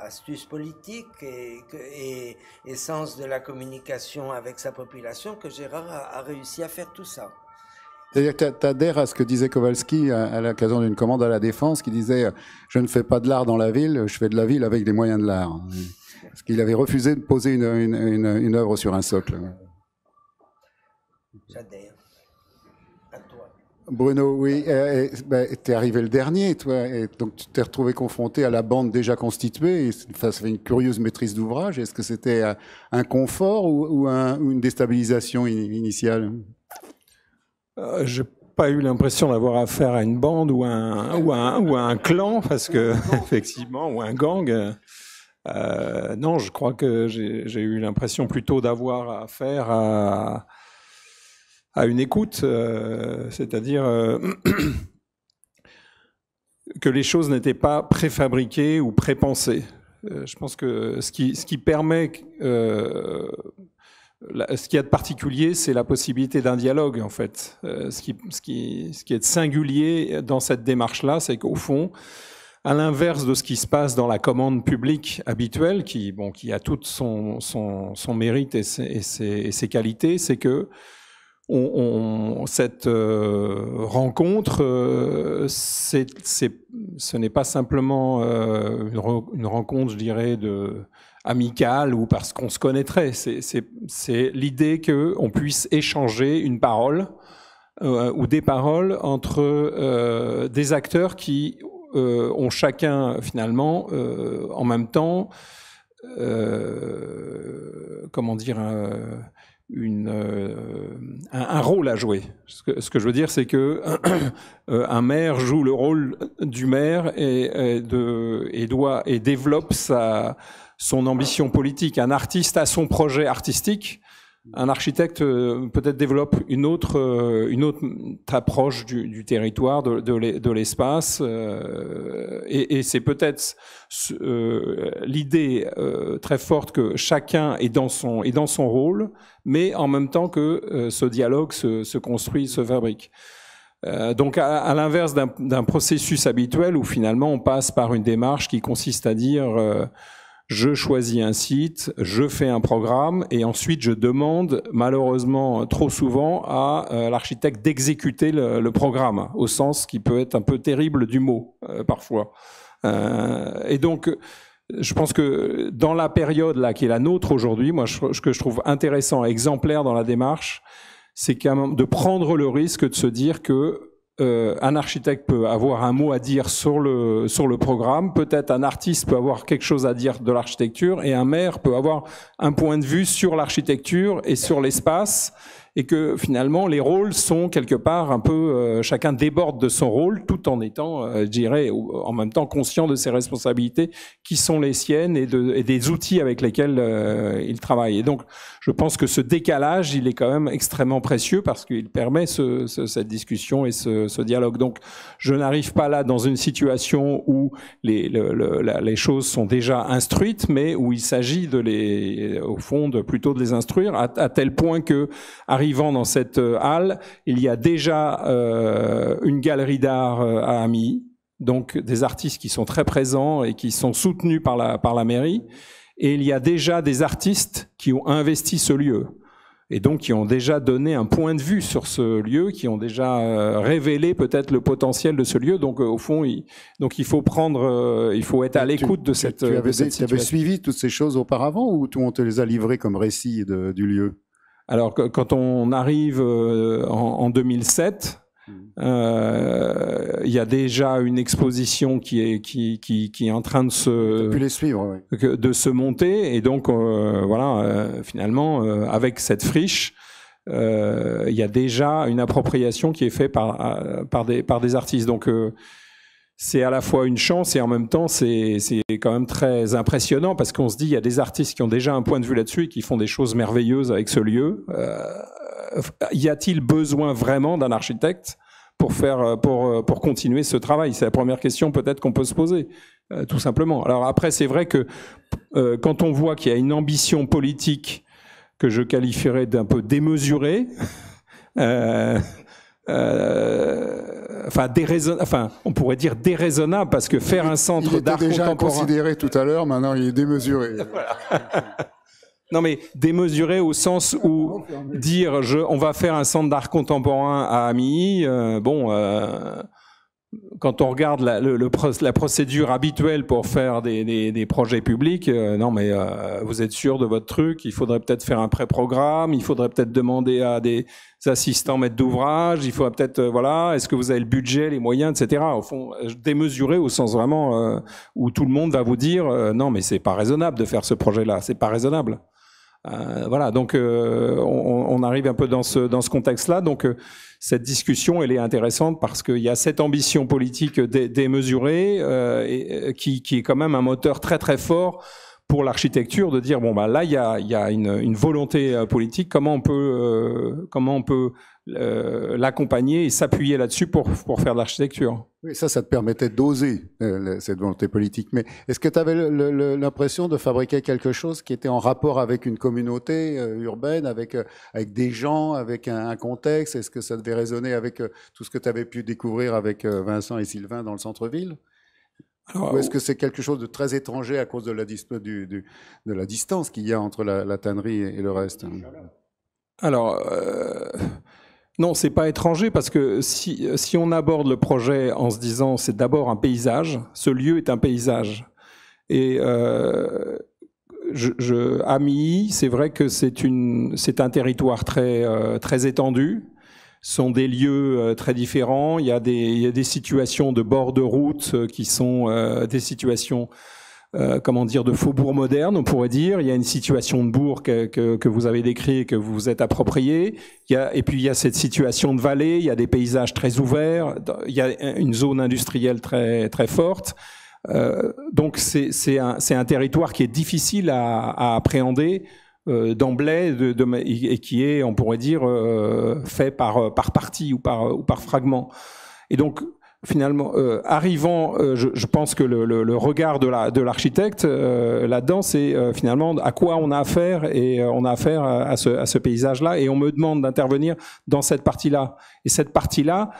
astuce politique et sens de la communication avec sa population que Gérard a réussi à faire tout ça. C'est-à-dire que tu adhères à ce que disait Kowalski à l'occasion d'une commande à la Défense, qui disait « Je ne fais pas de l'art dans la ville, je fais de la ville avec des moyens de l'art ». Parce qu'il avait refusé de poser une œuvre sur un socle. J'adhère. À toi. Bruno, oui, t'es arrivé le dernier, toi, et donc tu t'es retrouvé confronté à la bande déjà constituée, et ça fait une curieuse maîtrise d'ouvrage. Est-ce que c'était un confort ou une déstabilisation initiale? J'ai pas eu l'impression d'avoir affaire à une bande ou à un clan, parce que effectivement, ou un gang. Non, je crois que j'ai eu l'impression plutôt d'avoir affaire à une écoute, c'est-à-dire que les choses n'étaient pas préfabriquées ou prépensées. Je pense que ce qui permet ce qu'il y a de particulier, c'est la possibilité d'un dialogue, en fait. Ce qui est singulier dans cette démarche-là, c'est qu'au fond, à l'inverse de ce qui se passe dans la commande publique habituelle, qui a tout son mérite et ses qualités, c'est que cette rencontre, ce n'est pas simplement une rencontre, je dirais, amicale ou parce qu'on se connaîtrait. C'est l'idée qu'on puisse échanger une parole ou des paroles entre des acteurs qui ont chacun finalement en même temps, comment dire, un rôle à jouer. Ce que je veux dire, c'est que un maire joue le rôle du maire et développe son ambition politique. Un artiste a son projet artistique. Un architecte peut-être développe une autre approche du territoire, de l'espace, et c'est peut-être l'idée très forte que chacun est dans son rôle, mais en même temps que ce dialogue se construit, se fabrique. Donc à l'inverse d'un processus habituel où finalement on passe par une démarche qui consiste à dire je choisis un site, je fais un programme et ensuite je demande malheureusement trop souvent à l'architecte d'exécuter le programme, au sens qui peut être un peu terrible du mot parfois. Et donc je pense que dans la période là qui est la nôtre aujourd'hui, moi, ce que je trouve intéressant, exemplaire dans la démarche, c'est de prendre le risque de se dire que un architecte peut avoir un mot à dire sur le programme, peut-être un artiste peut avoir quelque chose à dire de l'architecture, et un maire peut avoir un point de vue sur l'architecture et sur l'espace, et que finalement les rôles sont quelque part un peu, chacun déborde de son rôle, tout en étant, je dirais, en même temps conscient de ses responsabilités qui sont les siennes et des outils avec lesquels il travaille. Et donc, je pense que ce décalage, il est quand même extrêmement précieux parce qu'il permet cette discussion et ce dialogue. Donc, je n'arrive pas là dans une situation où les choses sont déjà instruites, mais où il s'agit au fond, plutôt de les instruire, à tel point que, arrivant dans cette halle, il y a déjà une galerie d'art à Amilly, donc des artistes qui sont très présents et qui sont soutenus par la mairie, et il y a déjà des artistes qui ont investi ce lieu, et donc qui ont déjà donné un point de vue sur ce lieu, qui ont déjà révélé peut-être le potentiel de ce lieu. Donc au fond, il faut être à l'écoute de cette situation. Tu avais suivi toutes ces choses auparavant, ou on te les a livrées comme récit du lieu? Alors, quand on arrive en 2007, il y a déjà une exposition qui est en train de se monter, et donc finalement, avec cette friche, il y a déjà une appropriation qui est faite par des artistes. Donc c'est à la fois une chance et en même temps c'est quand même très impressionnant, parce qu'on se dit il y a des artistes qui ont déjà un point de vue là-dessus et qui font des choses merveilleuses avec ce lieu. Y a-t-il besoin vraiment d'un architecte pour continuer ce travail? C'est la première question peut-être qu'on peut se poser, tout simplement. Alors après, c'est vrai que quand on voit qu'il y a une ambition politique que je qualifierais d'un peu démesurée, on pourrait dire déraisonnable, parce que faire un centre d'art contemporain... Il était déjà considéré tout à l'heure, maintenant il est démesuré. Voilà. Non, mais démesuré au sens où dire on va faire un centre d'art contemporain à Amilly, quand on regarde la procédure habituelle pour faire des projets publics, non mais vous êtes sûr de votre truc? Il faudrait peut-être faire un pré-programme, il faudrait peut-être demander à des assistants maîtres d'ouvrage, il faudrait peut-être est-ce que vous avez le budget, les moyens, etc. Au fond, démesuré au sens vraiment où tout le monde va vous dire non mais c'est pas raisonnable de faire ce projet-là, c'est pas raisonnable. Voilà, donc on arrive un peu dans ce contexte-là. Donc cette discussion, elle est intéressante parce qu'il y a cette ambition politique démesurée qui est quand même un moteur très très fort pour l'architecture, de dire bon bah là il y a une volonté politique, comment on peut l'accompagner et s'appuyer là-dessus pour faire de l'architecture. Oui, ça te permettait d'oser cette volonté politique. Mais est-ce que tu avais l'impression de fabriquer quelque chose qui était en rapport avec une communauté urbaine, avec des gens, avec un contexte? Est-ce que ça devait résonner avec tout ce que tu avais pu découvrir avec Vincent et Sylvain dans le centre-ville? Ou est-ce que c'est quelque chose de très étranger à cause de la distance qu'il y a entre la tannerie et le reste? Alors, non, c'est pas étranger, parce que si on aborde le projet en se disant c'est d'abord un paysage, ce lieu est un paysage. Et Amilly, c'est vrai que c'est un territoire très étendu. Ce sont des lieux très différents. Il y a des situations de bord de route qui sont des situations de faubourg moderne, on pourrait dire. Il y a une situation de bourg que vous avez décrit et que vous vous êtes approprié. Et puis il y a cette situation de vallée, il y a des paysages très ouverts, il y a une zone industrielle très très forte. Donc c'est un territoire qui est difficile à appréhender d'emblée et qui est, on pourrait dire, fait par partie ou par fragment. Et donc finalement, je pense que le regard de l'architecte là-dedans, c'est finalement à quoi on a affaire, et on a affaire à ce paysage-là, et on me demande d'intervenir dans cette partie-là. Et cette partie-là,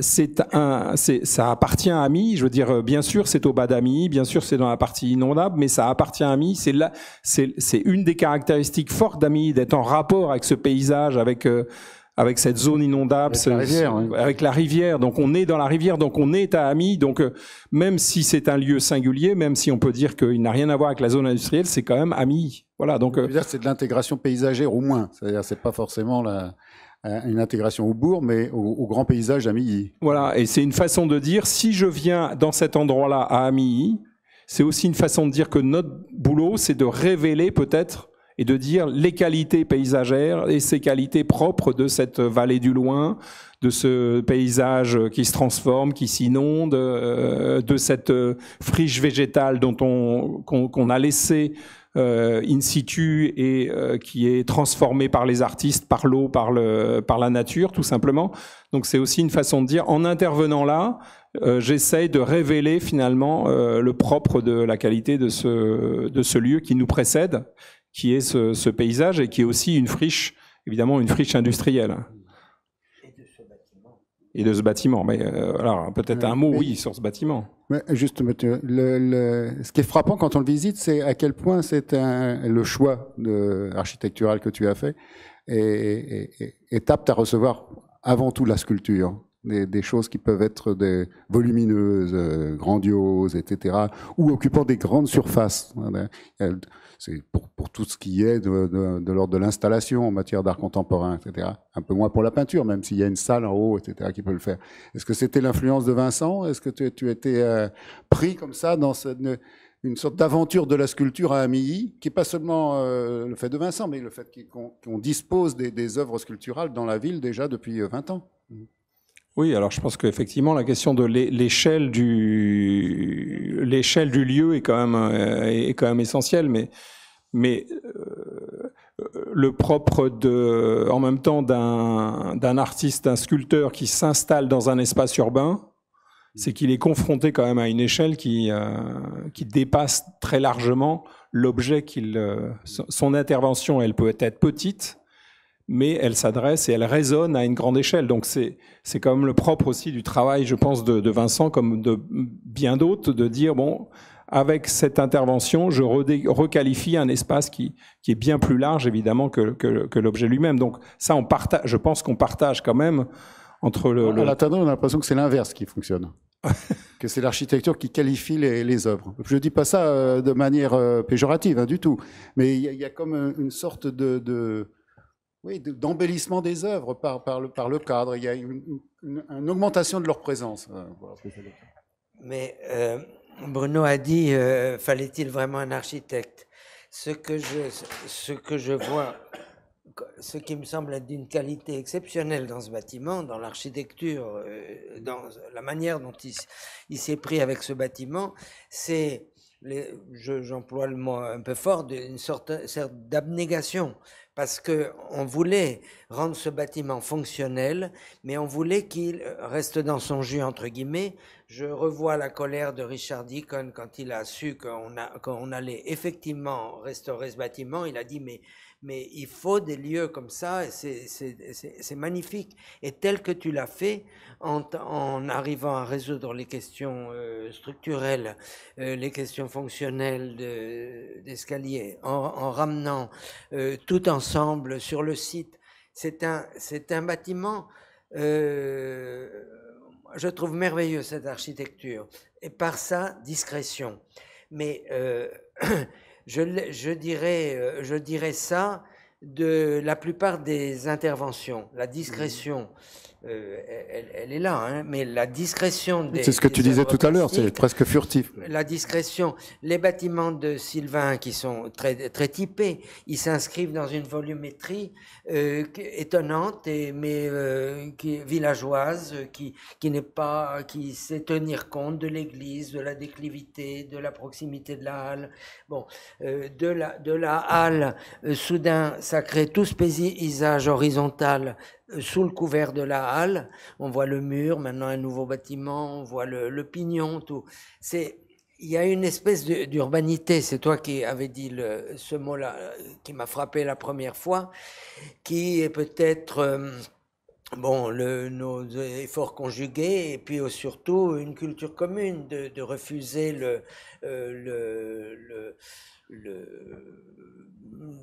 ça appartient à Amilly. Je veux dire, bien sûr, c'est au bas d'Amilly, bien sûr, c'est dans la partie inondable, mais ça appartient à Amilly. C'est une des caractéristiques fortes d'Amilly, d'être en rapport avec ce paysage, avec avec cette zone inondable, Avec la rivière, oui. avec la rivière. Donc on est dans la rivière, donc on est à Amilly. Donc même si c'est un lieu singulier, même si on peut dire qu'il n'a rien à voir avec la zone industrielle, c'est quand même Amilly. Voilà. Donc c'est de l'intégration paysagère au moins. C'est-à-dire c'est pas forcément une intégration au bourg, mais au grand paysage d'Amilly. Voilà. Et c'est une façon de dire, si je viens dans cet endroit-là à Amilly, c'est aussi une façon de dire que notre boulot, c'est de révéler peut-être et de dire les qualités paysagères et ces qualités propres de cette vallée du loin, de ce paysage qui se transforme, qui s'inonde, de cette friche végétale qu'on a laissée in situ et qui est transformée par les artistes, par l'eau, par la nature, tout simplement. Donc c'est aussi une façon de dire, en intervenant là, j'essaye de révéler finalement le propre de la qualité de ce lieu qui nous précède, qui est ce paysage et qui est aussi une friche, évidemment une friche industrielle. Et de ce bâtiment. Mais alors peut-être un mot, oui, sur ce bâtiment. Mais juste, ce qui est frappant quand on le visite, c'est à quel point c'est le choix architectural que tu as fait est apte à recevoir avant tout la sculpture. Des choses qui peuvent être volumineuses, grandioses, etc., ou occupant des grandes surfaces. C'est pour tout ce qui est de l'ordre de l'installation en matière d'art contemporain, etc. Un peu moins pour la peinture, même s'il y a une salle en haut, etc., qui peut le faire. Est-ce que c'était l'influence de Vincent? Est-ce que tu étais pris comme ça dans une sorte d'aventure de la sculpture à Amilly, qui n'est pas seulement le fait de Vincent, mais le fait qu'on dispose des œuvres sculpturales dans la ville déjà depuis 20 ans? Oui, alors je pense qu'effectivement la question de l'échelle du lieu est quand même essentielle, mais le propre en même temps d'un artiste, d'un sculpteur qui s'installe dans un espace urbain, c'est qu'il est confronté quand même à une échelle qui dépasse très largement l'objet son intervention. Elle peut être petite, mais elle s'adresse et elle résonne à une grande échelle. Donc c'est quand même le propre aussi du travail, je pense, de Vincent, comme de bien d'autres, de dire, bon, avec cette intervention, je requalifie un espace qui est bien plus large, évidemment, que l'objet lui-même. Donc ça, je pense qu'on partage quand même entre À la Tadon, on a l'impression que c'est l'inverse qui fonctionne. Que c'est l'architecture qui qualifie les œuvres. Je ne dis pas ça de manière péjorative, hein, du tout. Mais il y a comme une sorte d'embellissement des œuvres par le cadre. Il y a une augmentation de leur présence. Voilà ce que ça veut dire. Mais Bruno a dit, fallait-il vraiment un architecte? Ce que je vois, ce qui me semble être d'une qualité exceptionnelle dans ce bâtiment, dans l'architecture, dans la manière dont il s'est pris avec ce bâtiment, c'est, j'emploie le mot un peu fort, une sorte d'abnégation. Parce qu'on voulait rendre ce bâtiment fonctionnel, mais on voulait qu'il reste dans son jus, entre guillemets. Je revois la colère de Richard Deacon quand il a su qu'on allait effectivement restaurer ce bâtiment. Il a dit, mais il faut des lieux comme ça, c'est magnifique. Et tel que tu l'as fait, en arrivant à résoudre les questions structurelles, les questions fonctionnelles d'escalier, en ramenant tout ensemble sur le site. C'est un bâtiment, je trouve merveilleux cette architecture, et par sa discrétion. Mais je dirais ça de la plupart des interventions. La discrétion, elle est là, hein, mais la discrétion des... C'est ce que tu disais tout à l'heure, c'est presque furtif. La discrétion, les bâtiments de Sylvain qui sont très, très typés, ils s'inscrivent dans une volumétrie étonnante, mais qui est villageoise, qui sait tenir compte de l'église, de la déclivité, de la proximité de la halle. Bon, de la halle, soudain, ça crée tout ce paysage horizontal sous le couvert de la halle. On voit le mur, maintenant un nouveau bâtiment, on voit le pignon, tout. Il y a une espèce d'urbanité, c'est toi qui avais dit ce mot-là, qui m'a frappé la première fois, qui est peut-être nos efforts conjugués, et puis surtout une culture commune de refuser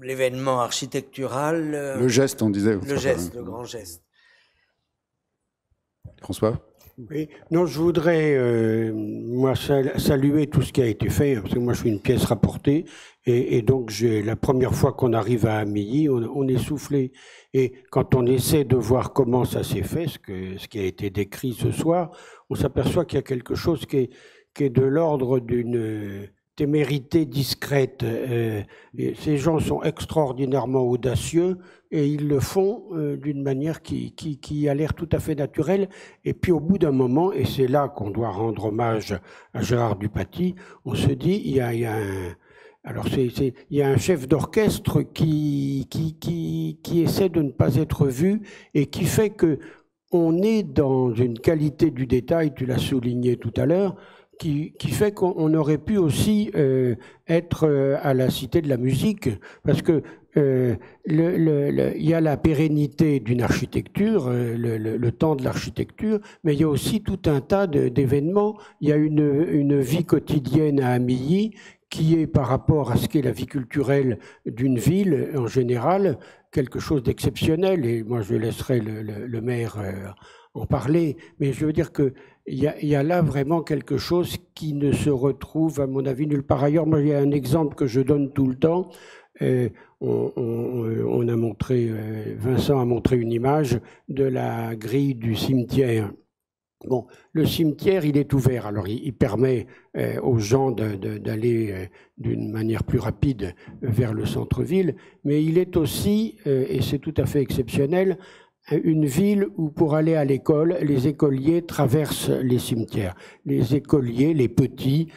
l'événement architectural. Le geste, on disait. Le geste, le grand geste. François? Oui. Non, je voudrais moi saluer tout ce qui a été fait, parce que moi je suis une pièce rapportée, et donc la première fois qu'on arrive à Amilly, on est soufflé. Et quand on essaie de voir comment ça s'est fait, ce qui a été décrit ce soir, on s'aperçoit qu'il y a quelque chose qui est de l'ordre d'une témérité discrète. Et ces gens sont extraordinairement audacieux et ils le font d'une manière qui a l'air tout à fait naturelle. Et puis au bout d'un moment, et c'est là qu'on doit rendre hommage à Gérard Dupaty, on se dit, il y a un chef d'orchestre qui essaie de ne pas être vu et qui fait que on est dans une qualité du détail, tu l'as souligné tout à l'heure, qui fait qu'on aurait pu aussi être à la Cité de la musique, parce que il y a la pérennité d'une architecture, le temps de l'architecture, mais il y a aussi tout un tas d'événements. Il y a une vie quotidienne à Amilly qui est, par rapport à ce qu'est la vie culturelle d'une ville en général, quelque chose d'exceptionnel. Et moi, je laisserai le maire en parler, mais je veux dire que il y a là vraiment quelque chose qui ne se retrouve, à mon avis, nulle part ailleurs. Moi, il y a un exemple que je donne tout le temps. On a montré, Vincent a montré une image de la grille du cimetière. Bon, le cimetière, il est ouvert, alors il permet aux gens d'aller d'une manière plus rapide vers le centre-ville, mais il est aussi, et c'est tout à fait exceptionnel, une ville où pour aller à l'école, les écoliers traversent les cimetières. Les écoliers, les petits,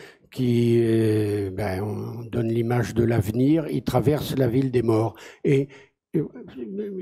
on donne l'image de l'avenir, ils traversent la ville des morts. Et il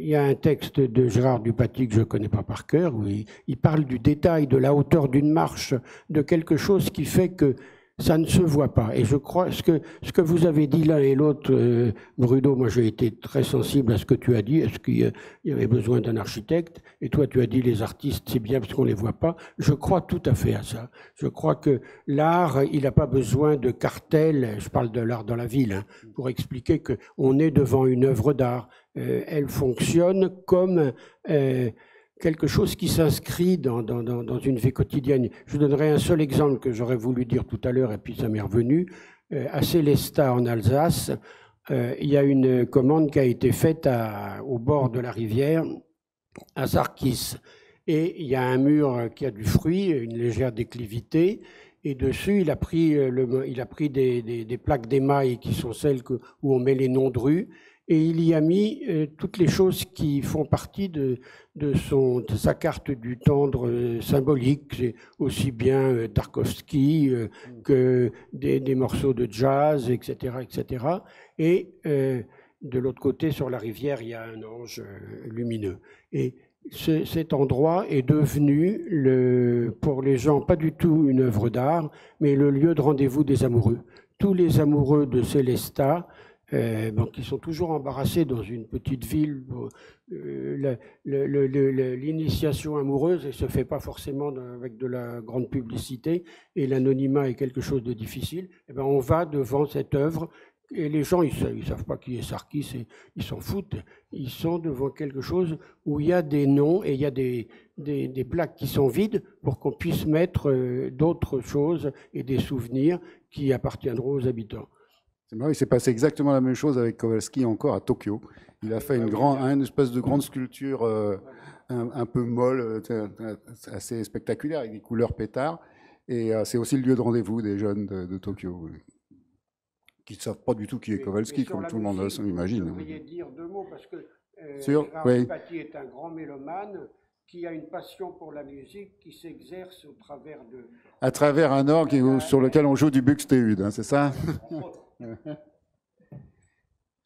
y a un texte de Gérard Dupaty que je ne connais pas par cœur, où il parle du détail, de la hauteur d'une marche, de quelque chose qui fait que ça ne se voit pas. Et je crois, ce que vous avez dit l'un et l'autre, Bruno, moi j'ai été très sensible à ce que tu as dit, est-ce qu'il y avait besoin d'un architecte? Et toi tu as dit les artistes, c'est bien parce qu'on ne les voit pas. Je crois tout à fait à ça. Je crois que l'art, il n'a pas besoin de cartels, je parle de l'art dans la ville, hein, pour expliquer qu'on est devant une œuvre d'art. Elle fonctionne comme quelque chose qui s'inscrit dans une vie quotidienne. Je donnerai un seul exemple que j'aurais voulu dire tout à l'heure, et puis ça m'est revenu. À Célestat, en Alsace, il y a une commande qui a été faite au bord de la rivière, à Sarkis. Et il y a un mur qui a du fruit, une légère déclivité, et dessus, il a pris des plaques d'émail qui sont celles où on met les noms de rues, et il y a mis toutes les choses qui font partie de sa carte du tendre symbolique. C'est aussi bien Tarkovsky que des morceaux de jazz, etc., etc. Et de l'autre côté, sur la rivière, il y a un ange lumineux. Et cet endroit est devenu, pour les gens, pas du tout une œuvre d'art, mais le lieu de rendez-vous des amoureux. Tous les amoureux de Célestat, qui sont toujours embarrassés dans une petite ville. L'initiation amoureuse ne se fait pas forcément avec de la grande publicité, et l'anonymat est quelque chose de difficile. On va devant cette œuvre, et les gens, ils savent pas qui est Sarkis, ils s'en foutent. Ils sont devant quelque chose où il y a des noms et il y a des plaques qui sont vides pour qu'on puisse mettre d'autres choses et des souvenirs qui appartiendront aux habitants. C'est marrant, il s'est passé exactement la même chose avec Kowalski encore à Tokyo. Il a fait une espèce de grande sculpture un peu molle, assez spectaculaire, avec des couleurs pétards. Et c'est aussi le lieu de rendez-vous des jeunes de Tokyo, qui ne savent pas du tout qui est Kowalski, comme tout le monde s'imagine. Vous devriez dire deux mots, parce que Gérard Dupaty est un grand mélomane qui a une passion pour la musique qui s'exerce au travers de... À travers un orgue sur lequel on joue du Buxtehude, hein, c'est ça?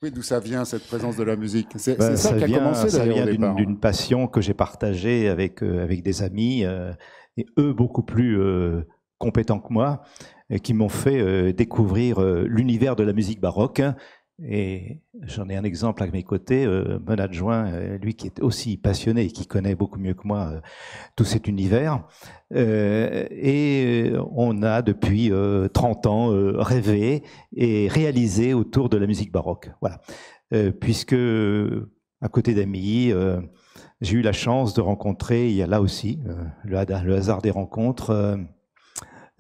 Oui, d'où ça vient cette présence de la musique? C'est ça qui a commencé d'ailleurs au départ. Ça vient d'une passion que j'ai partagée avec des amis, et eux beaucoup plus compétents que moi, qui m'ont fait découvrir l'univers de la musique baroque Et j'en ai un exemple à mes côtés, mon adjoint, lui qui est aussi passionné et qui connaît beaucoup mieux que moi tout cet univers. Et on a depuis 30 ans rêvé et réalisé autour de la musique baroque. Voilà. Puisque à côté d'Amilly, j'ai eu la chance de rencontrer, il y a là aussi le hasard des rencontres,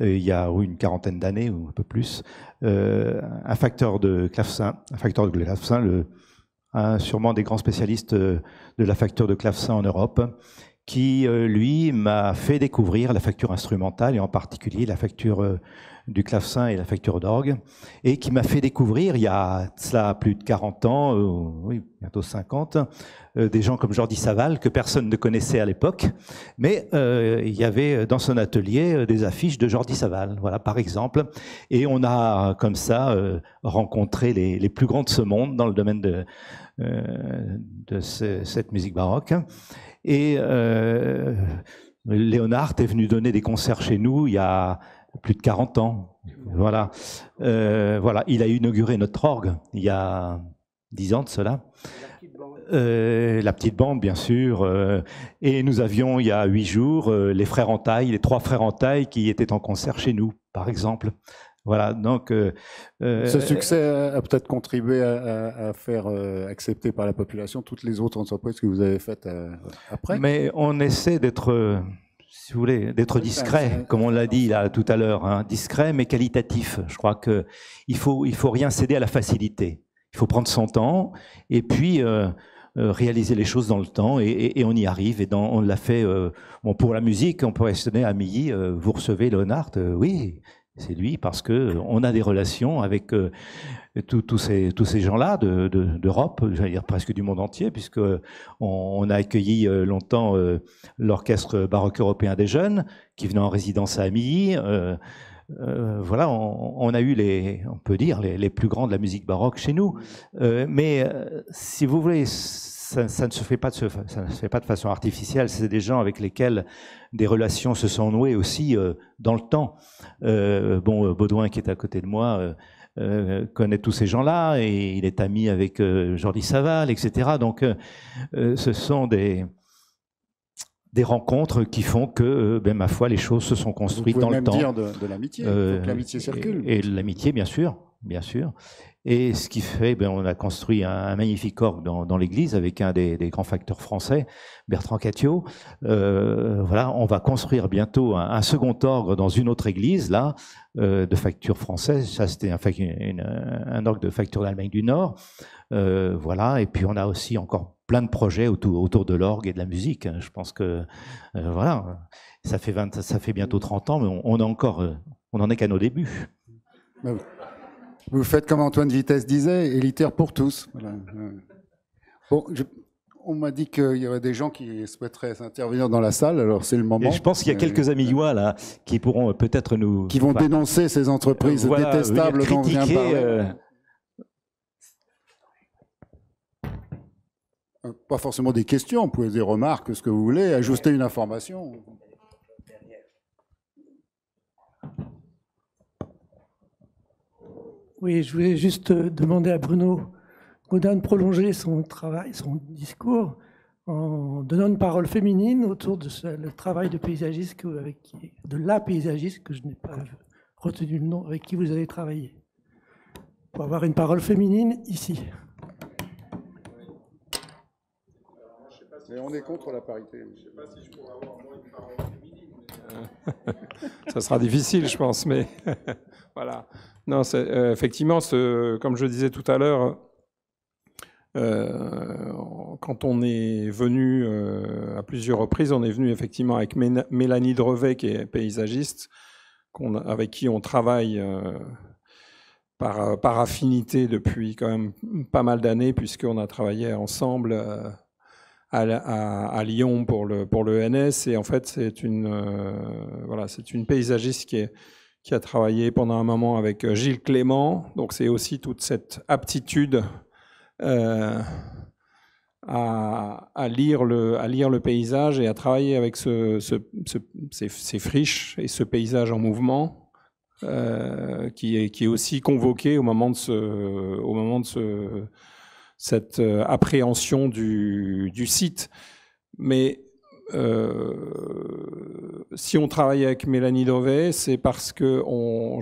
il y a une quarantaine d'années ou un peu plus, un facteur de clavecin, sûrement des grands spécialistes de la facture de clavecin en Europe, qui, lui, m'a fait découvrir la facture instrumentale, et en particulier la facture du clavecin et la facture d'orgue, et qui m'a fait découvrir, il y a cela plus de 40 ans, oui, bientôt 50, des gens comme Jordi Savall, que personne ne connaissait à l'époque, mais il y avait dans son atelier des affiches de Jordi Savall, voilà, par exemple, et on a comme ça rencontré les plus grands de ce monde dans le domaine de cette musique baroque. Et Léonard est venu donner des concerts chez nous il y a plus de 40 ans. Voilà. Voilà. Il a inauguré notre orgue il y a 10 ans de cela. La petite bande, bien sûr. Et nous avions, il y a 8 jours, les frères en taille, les 3 frères en taille qui étaient en concert chez nous, par exemple. Voilà, donc... Ce succès a peut-être contribué à faire accepter par la population toutes les autres entreprises que vous avez faites après. Mais on essaie d'être, si vous voulez, d'être discret, comme on l'a dit là tout à l'heure, hein, discret mais qualitatif. Je crois qu'il faut rien céder à la facilité. Il faut prendre son temps et puis réaliser les choses dans le temps et on y arrive. Et on l'a fait, bon, pour la musique, on pourrait se donner à Milly, vous recevez Léonard, oui. C'est lui parce que on a des relations avec tous ces gens-là d'Europe, j'allais dire presque du monde entier, puisque on a accueilli longtemps l'orchestre baroque européen des jeunes qui venait en résidence à Amilly. Voilà, on a eu on peut dire les plus grands de la musique baroque chez nous. Mais si vous voulez, ça ne se fait pas de façon artificielle. C'est des gens avec lesquels des relations se sont nouées aussi dans le temps. Bon, Baudouin qui est à côté de moi connaît tous ces gens-là et il est ami avec Jordi Savall, etc. Donc, ce sont des rencontres qui font que, ma foi, les choses se sont construites dans le temps. Vous pouvez même dire de l'amitié, que l'amitié circule. Et l'amitié, bien sûr, bien sûr. Et ce qui fait, on a construit un magnifique orgue dans l'église avec un des grands facteurs français, Bertrand Cattiot. Voilà, on va construire bientôt un second orgue dans une autre église, là, de facture française. Ça, c'était un orgue de facture d'Allemagne du Nord. Voilà, et puis on a aussi encore plein de projets autour de l'orgue et de la musique. Je pense que, voilà, ça fait bientôt 30 ans, mais on n'en est qu'à nos débuts. Vous faites comme Antoine Vitesse disait, élitaire pour tous. Voilà. Bon, on m'a dit qu'il y aurait des gens qui souhaiteraient intervenir dans la salle, alors c'est le moment. Et je pense qu'il y a quelques Amillois là qui pourront peut-être nous... Qui vont dénoncer ces entreprises détestables dont on vient parler. Pas forcément des questions, vous pouvez des remarques, ce que vous voulez, ajuster une information. Oui, je voulais juste demander à Bruno Gaudin de prolonger son travail, son discours, en donnant une parole féminine autour de le travail de paysagiste, de la paysagiste, que je n'ai pas retenu le nom, avec qui vous avez travaillé. Pour avoir une parole féminine ici. Mais on est contre la parité. Je ne sais pas si je pourrais avoir moins une parole féminine. Ça sera difficile, je pense, mais voilà. Non, effectivement, comme je disais tout à l'heure, quand on est venu à plusieurs reprises, on est venu effectivement avec Mélanie Drevet, qui est paysagiste, avec qui on travaille par affinité depuis quand même pas mal d'années, puisqu'on a travaillé ensemble à Lyon pour le ENS. Et en fait, c'est une paysagiste qui a travaillé pendant un moment avec Gilles Clément. Donc c'est aussi toute cette aptitude à lire le paysage et à travailler avec ces friches et ce paysage en mouvement, qui est aussi convoqué au moment de cette appréhension du site. Mais si on travaille avec Mélanie Dauvet, c'est parce qu'on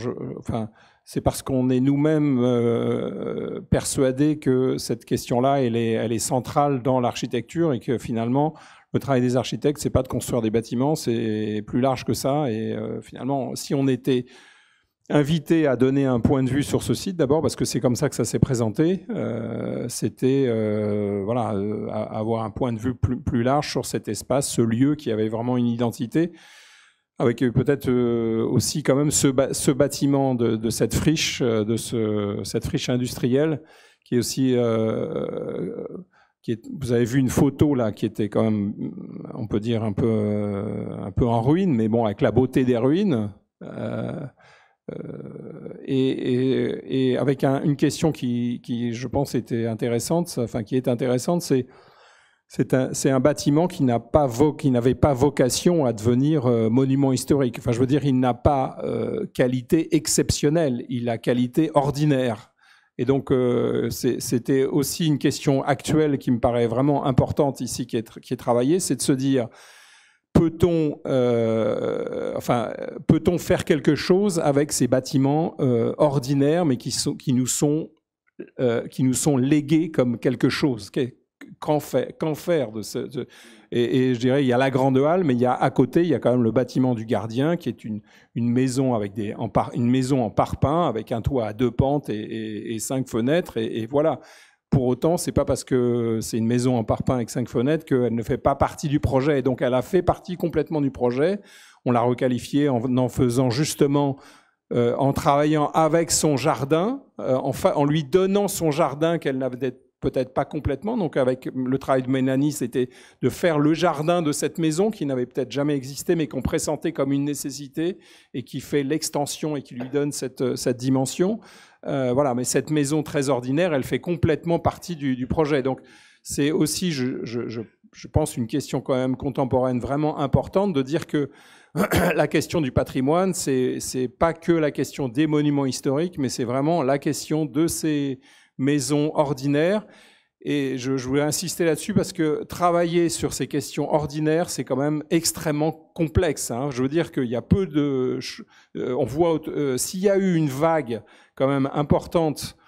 est nous-mêmes persuadés que cette question-là, elle est centrale dans l'architecture et que finalement, le travail des architectes, c'est pas de construire des bâtiments, c'est plus large que ça. Et finalement, si on était invité à donner un point de vue sur ce site, d'abord parce que c'est comme ça que ça s'est présenté, c'était avoir un point de vue plus large sur cet espace, ce lieu qui avait vraiment une identité, avec peut-être aussi quand même ce bâtiment de cette friche, cette friche industrielle, qui est aussi vous avez vu une photo là qui était quand même, on peut dire un peu en ruine, mais bon, avec la beauté des ruines. Et avec une question qui, je pense, était intéressante, enfin qui est intéressante, c'est un bâtiment qui n'avait pas vocation à devenir monument historique. Enfin, je veux dire, il n'a pas qualité exceptionnelle, il a qualité ordinaire. Et donc, c'était aussi une question actuelle qui me paraît vraiment importante ici, qui est travaillée, c'est de se dire, peut-on faire quelque chose avec ces bâtiments ordinaires, mais qui nous sont légués comme quelque chose? Qu'en faire de ce... Et je dirais, il y a la grande halle, mais à côté, il y a quand même le bâtiment du gardien, qui est une maison une maison en parpaing, avec un toit à 2 pentes et 5 fenêtres, et voilà. Pour autant, c'est pas parce que c'est une maison en parpaing avec 5 fenêtres qu'elle ne fait pas partie du projet. Et donc, elle a fait partie complètement du projet. On l'a requalifiée en faisant justement, en travaillant avec son jardin, en lui donnant son jardin qu'elle n'avait peut-être pas complètement. Donc, avec le travail de Mélanie, c'était de faire le jardin de cette maison qui n'avait peut-être jamais existé, mais qu'on pressentait comme une nécessité et qui fait l'extension et qui lui donne cette dimension. Voilà, mais cette maison très ordinaire, elle fait complètement partie du projet. Donc, c'est aussi, je pense, une question quand même contemporaine vraiment importante de dire que la question du patrimoine, c'est pas que la question des monuments historiques, mais c'est vraiment la question de ces maisons ordinaires. Et je voulais insister là-dessus parce que travailler sur ces questions ordinaires, c'est quand même extrêmement complexe. Hein. Je veux dire qu'il y a peu de... on voit, s'il y a eu une vague quand même importante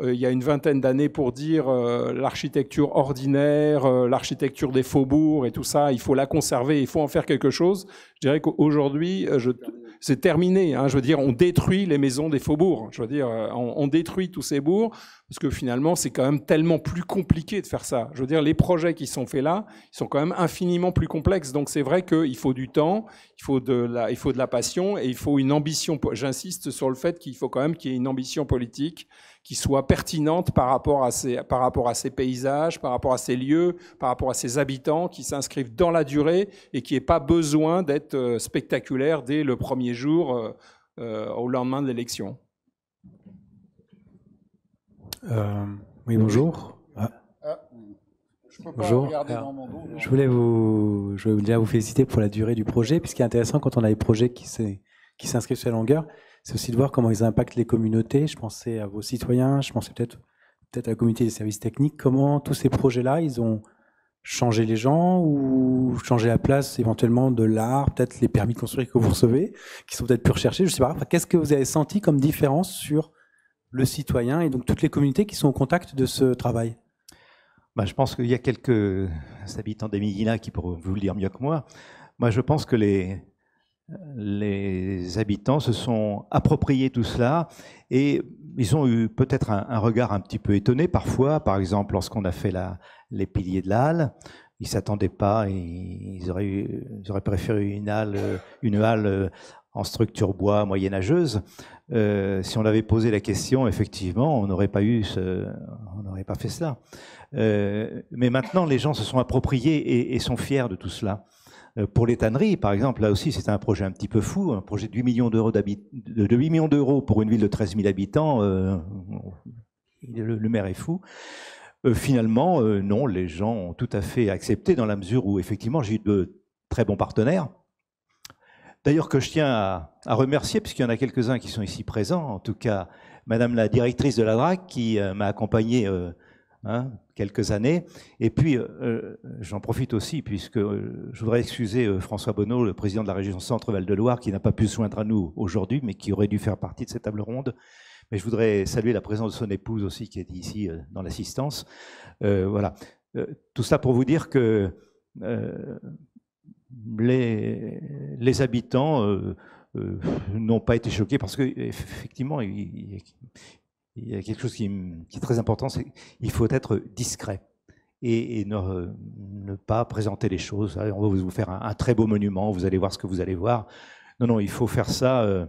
il y a une vingtaine d'années pour dire l'architecture ordinaire, l'architecture des faubourgs et tout ça, il faut la conserver, il faut en faire quelque chose. Je dirais qu'aujourd'hui, c'est terminé. Hein, je veux dire, on détruit les maisons des faubourgs. Je veux dire, on détruit tous ces bourgs parce que finalement, c'est quand même tellement plus compliqué de faire ça. Je veux dire, les projets qui sont faits là, ils sont quand même infiniment plus complexes. Donc c'est vrai qu'il faut du temps, il faut de la passion et il faut une ambition. J'insiste sur le fait qu'il faut quand même qu'il y ait une ambition politique qui soit pertinente par rapport à ces paysages, par rapport à ces lieux, par rapport à ces habitants, qui s'inscrivent dans la durée et qui n'aient pas besoin d'être spectaculaires dès le premier jour au lendemain de l'élection. Oui, bonjour. Bonjour. Je voulais vous féliciter pour la durée du projet, puisqu'il est intéressant quand on a des projets qui s'inscrivent sur la longueur, c'est aussi de voir comment ils impactent les communautés. Je pensais à vos citoyens, je pensais peut-être à la communauté des services techniques. Comment tous ces projets-là, ils ont changé les gens ou changé la place éventuellement de l'art, peut-être les permis de construire que vous recevez, qui sont peut-être plus recherchés, je ne sais pas. Enfin, qu'est-ce que vous avez senti comme différence sur le citoyen et donc toutes les communautés qui sont au contact de ce travail? Je pense qu'il y a quelques habitants d'Émilina qui pourront vous le dire mieux que moi. Moi, je pense que les habitants se sont appropriés tout cela et ils ont eu peut-être un regard un petit peu étonné parfois. Par exemple, lorsqu'on a fait les piliers de la halle, ils ne s'attendaient pas, ils auraient préféré une halle en structure bois moyenâgeuse. Si on avait posé la question, effectivement, on n'aurait pas fait cela. Mais maintenant, les gens se sont appropriés et sont fiers de tout cela. Pour les tanneries, par exemple, là aussi, c'était un projet un petit peu fou, un projet de 8 millions d'euros pour une ville de 13 000 habitants. Le maire est fou. Finalement, non, les gens ont tout à fait accepté dans la mesure où, effectivement, j'ai eu de très bons partenaires. d'ailleurs que je tiens à remercier, puisqu'il y en a quelques-uns qui sont ici présents, en tout cas Madame la directrice de la DRAC qui m'a accompagné quelques années. Et puis, j'en profite aussi, puisque je voudrais excuser François Bonneau, le président de la région Centre-Val de Loire, qui n'a pas pu se joindre à nous aujourd'hui, mais qui aurait dû faire partie de cette table ronde. Mais je voudrais saluer la présence de son épouse aussi, qui est ici dans l'assistance. Voilà. Tout ça pour vous dire que les habitants n'ont pas été choqués parce qu'effectivement, il y a quelque chose qui est très important, c'est qu'il faut être discret et ne pas présenter les choses. On va vous faire un très beau monument, vous allez voir ce que vous allez voir. Non, il faut faire ça.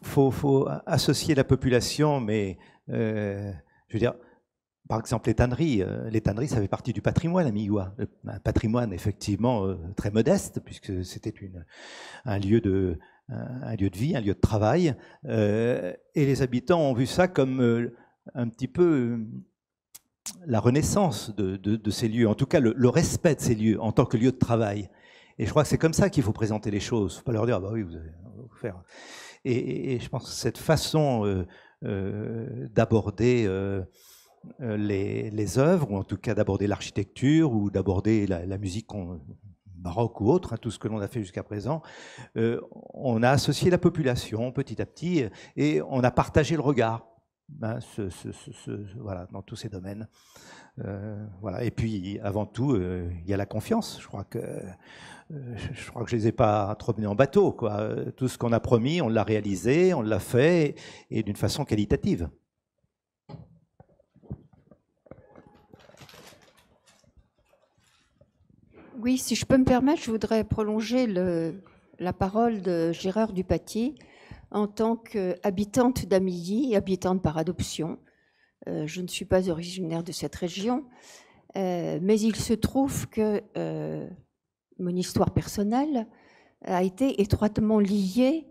Faut associer la population, mais je veux dire, par exemple, les tanneries, ça fait partie du patrimoine à Miguois. Un patrimoine effectivement très modeste, puisque c'était un lieu de vie, un lieu de travail. Et les habitants ont vu ça comme un petit peu la renaissance de ces lieux, en tout cas le respect de ces lieux en tant que lieu de travail. Et je crois que c'est comme ça qu'il faut présenter les choses. Il ne faut pas leur dire, ah bah oui, vous allez faire. Et je pense que cette façon d'aborder les œuvres, ou en tout cas d'aborder l'architecture, ou d'aborder la musique baroque ou autre, tout ce que l'on a fait jusqu'à présent, on a associé la population petit à petit, et on a partagé le regard voilà, dans tous ces domaines. Voilà. Et puis, avant tout, il y a la confiance. Je crois que je les ai pas trop menés en bateau, quoi. Tout ce qu'on a promis, on l'a réalisé, on l'a fait, et d'une façon qualitative. Oui, si je peux me permettre, je voudrais prolonger la parole de Gérard Dupaty en tant qu'habitante d'Amilly, habitante par adoption. Je ne suis pas originaire de cette région, mais il se trouve que mon histoire personnelle a été étroitement liée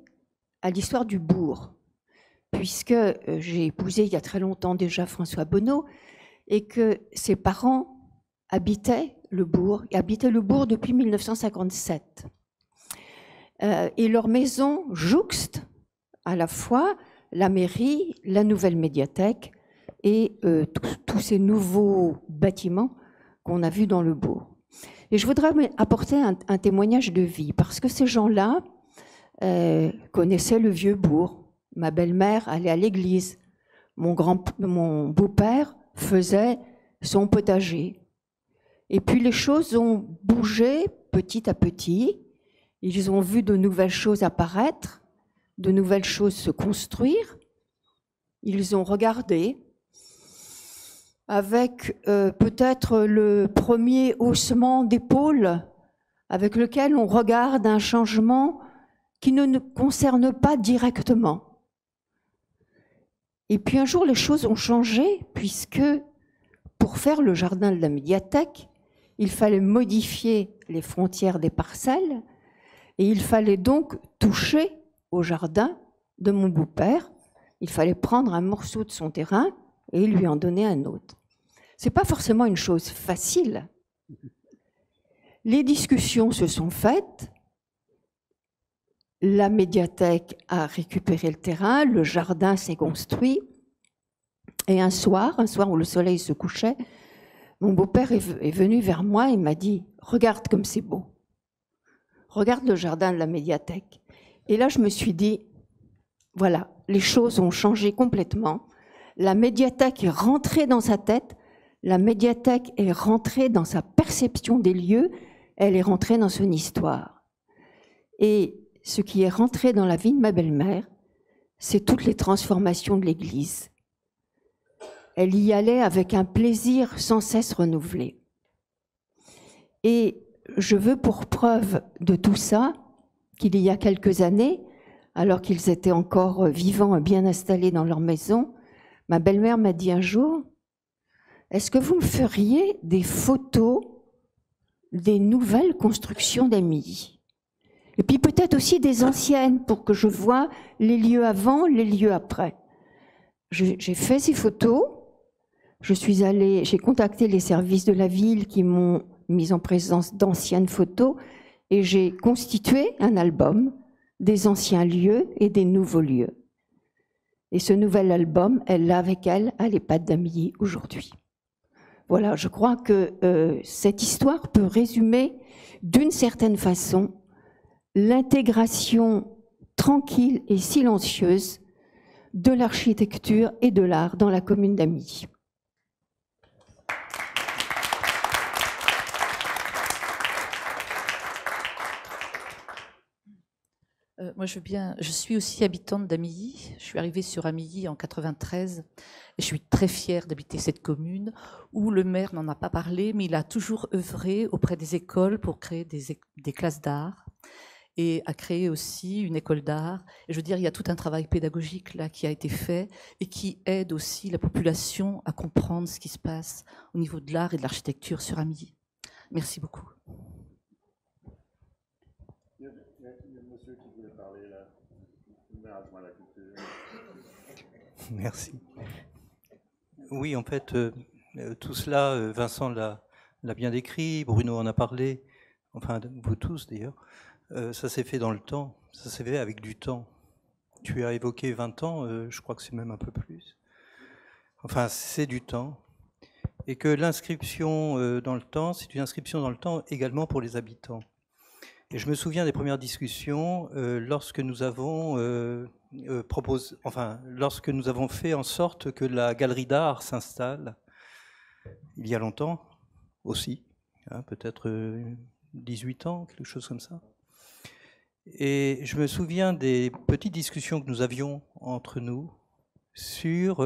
à l'histoire du bourg, puisque j'ai épousé il y a très longtemps déjà François Bonneau, et que ses parents habitaient le bourg depuis 1957. Et leur maison jouxte à la fois la mairie, la nouvelle médiathèque et tous ces nouveaux bâtiments qu'on a vus dans le bourg. Et je voudrais apporter un témoignage de vie, parce que ces gens-là connaissaient le vieux bourg. Ma belle-mère allait à l'église. Mon beau-père faisait son potager. Et puis les choses ont bougé petit à petit. Ils ont vu de nouvelles choses apparaître, de nouvelles choses se construire. Ils ont regardé avec peut-être le premier haussement d'épaule avec lequel on regarde un changement qui ne nous concerne pas directement. Et puis un jour, les choses ont changé, puisque pour faire le jardin de la médiathèque, il fallait modifier les frontières des parcelles et il fallait donc toucher au jardin de mon beau-père. Il fallait prendre un morceau de son terrain et lui en donner un autre. Ce n'est pas forcément une chose facile. Les discussions se sont faites. La médiathèque a récupéré le terrain, le jardin s'est construit. Et un soir où le soleil se couchait, mon beau-père est venu vers moi et m'a dit « Regarde comme c'est beau. Regarde le jardin de la médiathèque. » Et là, je me suis dit « Voilà, les choses ont changé complètement. La médiathèque est rentrée dans sa tête. La médiathèque est rentrée dans sa perception des lieux. Elle est rentrée dans son histoire. » Et ce qui est rentré dans la vie de ma belle-mère, c'est toutes les transformations de l'Église. Elle y allait avec un plaisir sans cesse renouvelé. Et je veux pour preuve de tout ça qu'il y a quelques années, alors qu'ils étaient encore vivants et bien installés dans leur maison, ma belle-mère m'a dit un jour « Est-ce que vous me feriez des photos des nouvelles constructions d'Amilly ? Et puis peut-être aussi des anciennes pour que je voie les lieux avant, les lieux après. » J'ai fait ces photos. J'ai contacté les services de la ville qui m'ont mis en présence d'anciennes photos Et j'ai constitué un album des anciens lieux et des nouveaux lieux. Et ce nouvel album, elle l'a avec elle à l'EHPAD d'Amilly aujourd'hui. Voilà, je crois que cette histoire peut résumer d'une certaine façon l'intégration tranquille et silencieuse de l'architecture et de l'art dans la commune d'Amilly. Moi, je suis aussi habitante d'Amilly. Je suis arrivée sur Amilly en 93 et je suis très fière d'habiter cette commune où le maire n'en a pas parlé, mais il a toujours œuvré auprès des écoles pour créer des classes d'art et a créé aussi une école d'art. Et je veux dire, il y a tout un travail pédagogique là qui a été fait et qui aide aussi la population à comprendre ce qui se passe au niveau de l'art et de l'architecture sur Amilly. Merci beaucoup. Merci. Oui, en fait, tout cela, Vincent l'a bien décrit, Bruno en a parlé, enfin vous tous d'ailleurs, ça s'est fait dans le temps, ça s'est fait avec du temps. Tu as évoqué 20 ans, je crois que c'est même un peu plus. Enfin, c'est du temps. Et que l'inscription dans le temps, c'est une inscription dans le temps également pour les habitants. Et je me souviens des premières discussions lorsque nous avons lorsque nous avons fait en sorte que la galerie d'art s'installe, il y a longtemps aussi, hein, peut-être 18 ans, quelque chose comme ça. Et je me souviens des petites discussions que nous avions entre nous sur,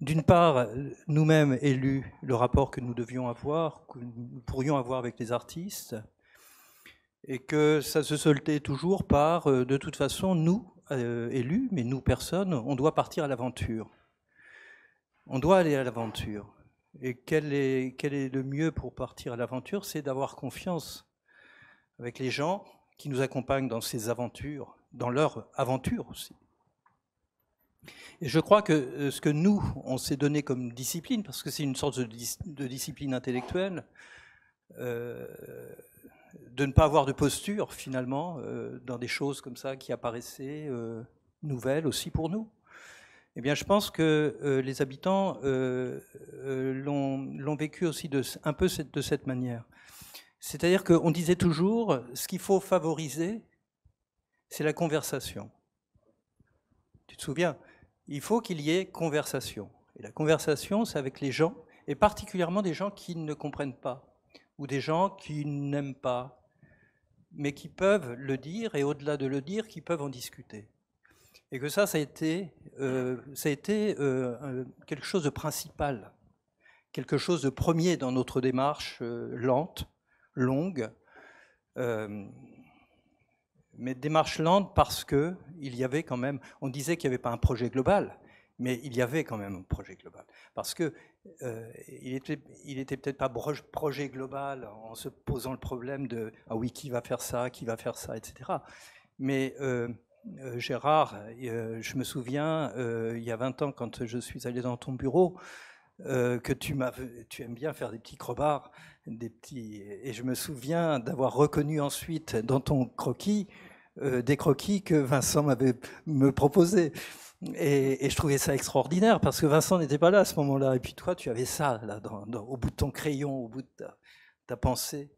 d'une part, nous-mêmes élus, le rapport que nous devions avoir, que nous pourrions avoir avec les artistes, et que ça se soldait toujours par, de toute façon, nous, élus, mais nous, personnes, on doit partir à l'aventure. On doit aller à l'aventure. Et quel est le mieux pour partir à l'aventure? C'est d'avoir confiance avec les gens qui nous accompagnent dans ces aventures, dans leur aventure aussi. Et je crois que ce que nous, on s'est donné comme discipline, parce que c'est une sorte de discipline intellectuelle, de ne pas avoir de posture, finalement, dans des choses comme ça qui apparaissaient nouvelles aussi pour nous. Eh bien, je pense que les habitants l'ont vécu aussi un peu de cette manière. C'est-à-dire qu'on disait toujours, ce qu'il faut favoriser, c'est la conversation. Tu te souviens? Il faut qu'il y ait conversation. Et la conversation, c'est avec les gens, et particulièrement des gens qui ne comprennent pas, ou des gens qui n'aiment pas, mais qui peuvent le dire, et au-delà de le dire, qui peuvent en discuter. Et que ça a été quelque chose de principal, quelque chose de premier dans notre démarche lente, longue, mais démarche lente parce qu'il y avait quand même, on disait qu'il n'y avait pas un projet global, mais il y avait quand même un projet global. Parce que il était peut-être pas projet global en se posant le problème de « ah oui, qui va faire ça, etc. » Mais Gérard, je me souviens, il y a 20 ans, quand je suis allé dans ton bureau, que tu aimes bien faire des petits crobards, et je me souviens d'avoir reconnu ensuite dans ton croquis des croquis que Vincent me proposait. Et je trouvais ça extraordinaire parce que Vincent n'était pas là à ce moment-là. Et puis toi, tu avais ça là, au bout de ton crayon, au bout de ta pensée.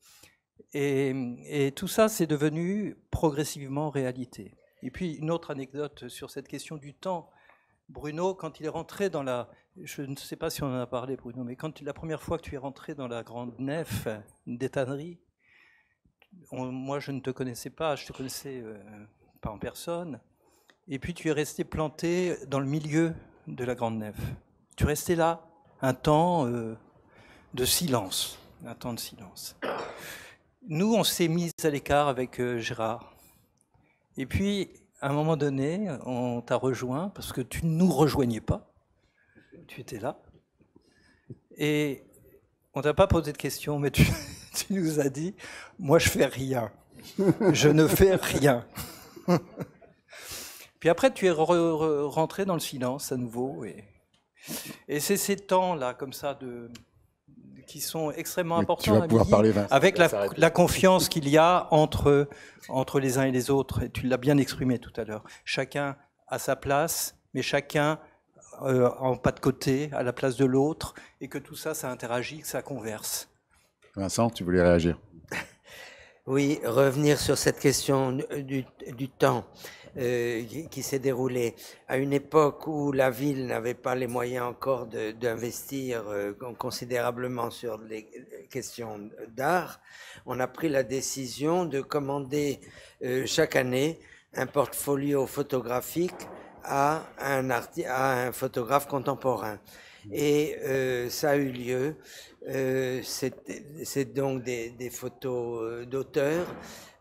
Et tout ça, c'est devenu progressivement réalité. Et puis une autre anecdote sur cette question du temps. Bruno, quand il est rentré dans la... Je ne sais pas si on en a parlé, Bruno, mais la première fois que tu es rentré dans la grande nef des tanneries, moi je ne te connaissais pas, je te connaissais pas en personne, et puis tu es resté planté dans le milieu de la grande nef. Tu es resté là un temps de silence, un temps de silence. Nous, on s'est mis à l'écart avec Gérard, et puis à un moment donné, on t'a rejoint, parce que tu ne nous rejoignais pas, tu étais là, et on t'a pas posé de questions, mais tu nous as dit, moi je fais rien, je ne fais rien. Puis après tu es rentré dans le silence à nouveau, et c'est ces temps-là, comme ça, qui sont extrêmement Mais importants tu vas pouvoir parler, Vincent, avec on va s'arrêter. la confiance qu'il y a entre les uns et les autres. Et tu l'as bien exprimé tout à l'heure. Chacun à sa place, mais chacun en pas de côté, à la place de l'autre, et que tout ça, ça interagit, que ça converse. Vincent, tu voulais réagir? Oui, revenir sur cette question du temps qui s'est déroulé à une époque où la ville n'avait pas les moyens encore d'investir considérablement sur les questions d'art. On a pris la décision de commander chaque année un portfolio photographique à un photographe contemporain. Et ça a eu lieu. C'est donc des photos d'auteurs.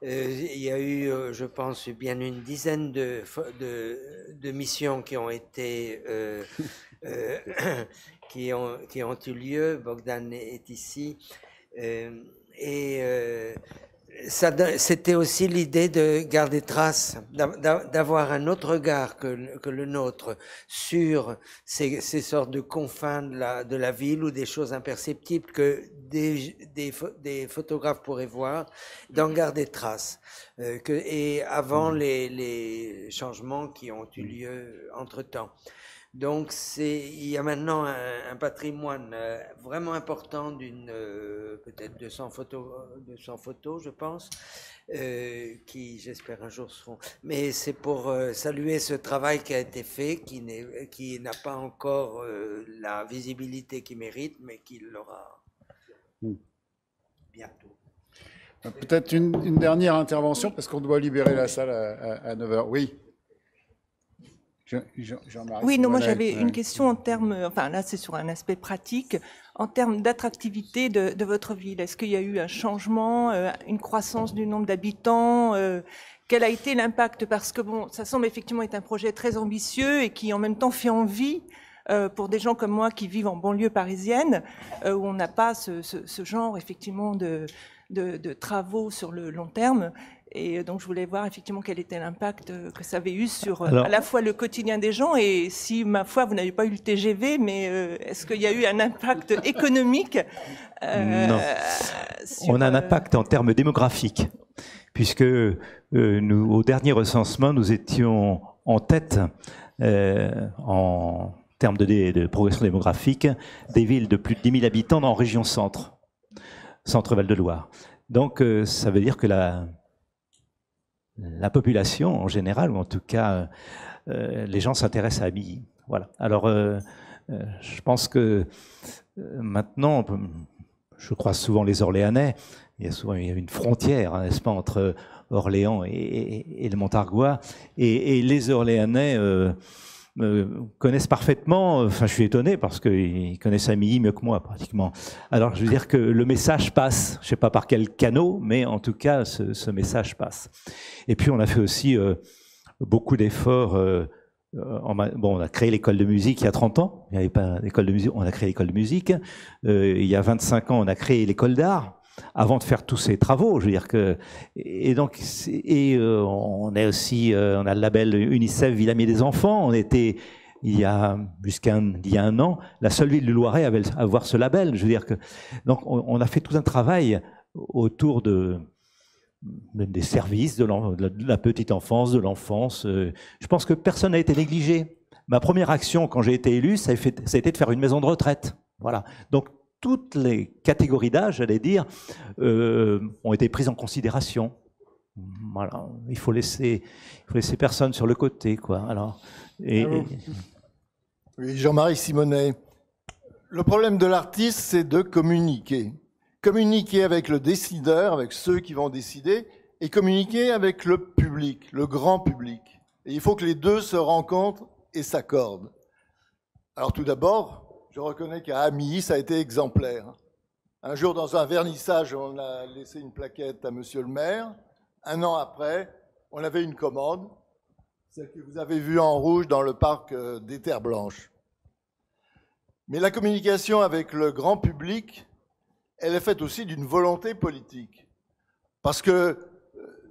Il y a eu, je pense, bien une dizaine de missions qui ont été qui ont eu lieu. Bogdan est ici. C'était aussi l'idée de garder trace, d'avoir un autre regard que le nôtre sur ces sortes de confins de la ville ou des choses imperceptibles que des photographes pourraient voir, d'en garder trace. Et avant les changements qui ont eu lieu entre-temps. Donc il y a maintenant un patrimoine vraiment important d'une peut-être 200 photos, je pense, qui j'espère un jour seront. Mais c'est pour saluer ce travail qui a été fait, qui n'a pas encore la visibilité qu'il mérite, mais qui l'aura bientôt. Peut-être une dernière intervention, parce qu'on doit libérer la salle à 9h. Oui. Oui, non, moi j'avais une question en termes, enfin là c'est sur un aspect pratique, en termes d'attractivité de votre ville. Est-ce qu'il y a eu un changement, une croissance du nombre d'habitants? Quel a été l'impact? Parce que bon, ça semble effectivement être un projet très ambitieux et qui en même temps fait envie pour des gens comme moi qui vivent en banlieue parisienne, où on n'a pas ce genre effectivement de travaux sur le long terme. Et donc, je voulais voir effectivement quel était l'impact que ça avait eu sur à la fois le quotidien des gens et si, ma foi, vous n'avez pas eu le TGV, mais est-ce qu'il y a eu un impact économique Non. On a un impact en termes démographiques, puisque nous, au dernier recensement, nous étions en tête en termes de progression démographique des villes de plus de 10 000 habitants en région centre Val-de-Loire. Donc, ça veut dire que la population en général, ou en tout cas les gens s'intéressent à Abilly. Voilà. Alors, je pense que maintenant, je crois souvent les Orléanais, il y a une frontière, hein, n'est-ce pas, entre Orléans et le Montargois, et les Orléanais connaissent parfaitement, enfin je suis étonné parce qu'ils connaissent Abilly mieux que moi pratiquement. Alors je veux dire que le message passe, je ne sais pas par quel canal, mais en tout cas ce message passe. Et puis on a fait aussi beaucoup d'efforts. On a créé l'école de musique il y a 30 ans, il n'y avait pas d'école de musique, on a créé l'école de musique. Il y a 25 ans, on a créé l'école d'art. Avant de faire tous ces travaux, je veux dire que on est aussi on a le label UNICEF Villamier des enfants. On était il y a un an la seule ville du Loiret à avoir ce label. Je veux dire que donc on a fait tout un travail autour des services de la petite enfance, de l'enfance. Je pense que personne n'a été négligé. Ma première action quand j'ai été élu, ça a été de faire une maison de retraite. Voilà. Donc toutes les catégories d'âge, j'allais dire, ont été prises en considération. Voilà, il faut laisser personne sur le côté, quoi. Alors, oui, Jean-Marie Simonet. Le problème de l'artiste, c'est de communiquer. Communiquer avec le décideur, avec ceux qui vont décider, et communiquer avec le public, le grand public. Et il faut que les deux se rencontrent et s'accordent. Alors tout d'abord, je reconnais qu'à Amilly, ça a été exemplaire. Un jour, dans un vernissage, on a laissé une plaquette à monsieur le maire. Un an après, on avait une commande, celle que vous avez vue en rouge dans le parc des Terres Blanches. Mais la communication avec le grand public, elle est faite aussi d'une volonté politique. Parce que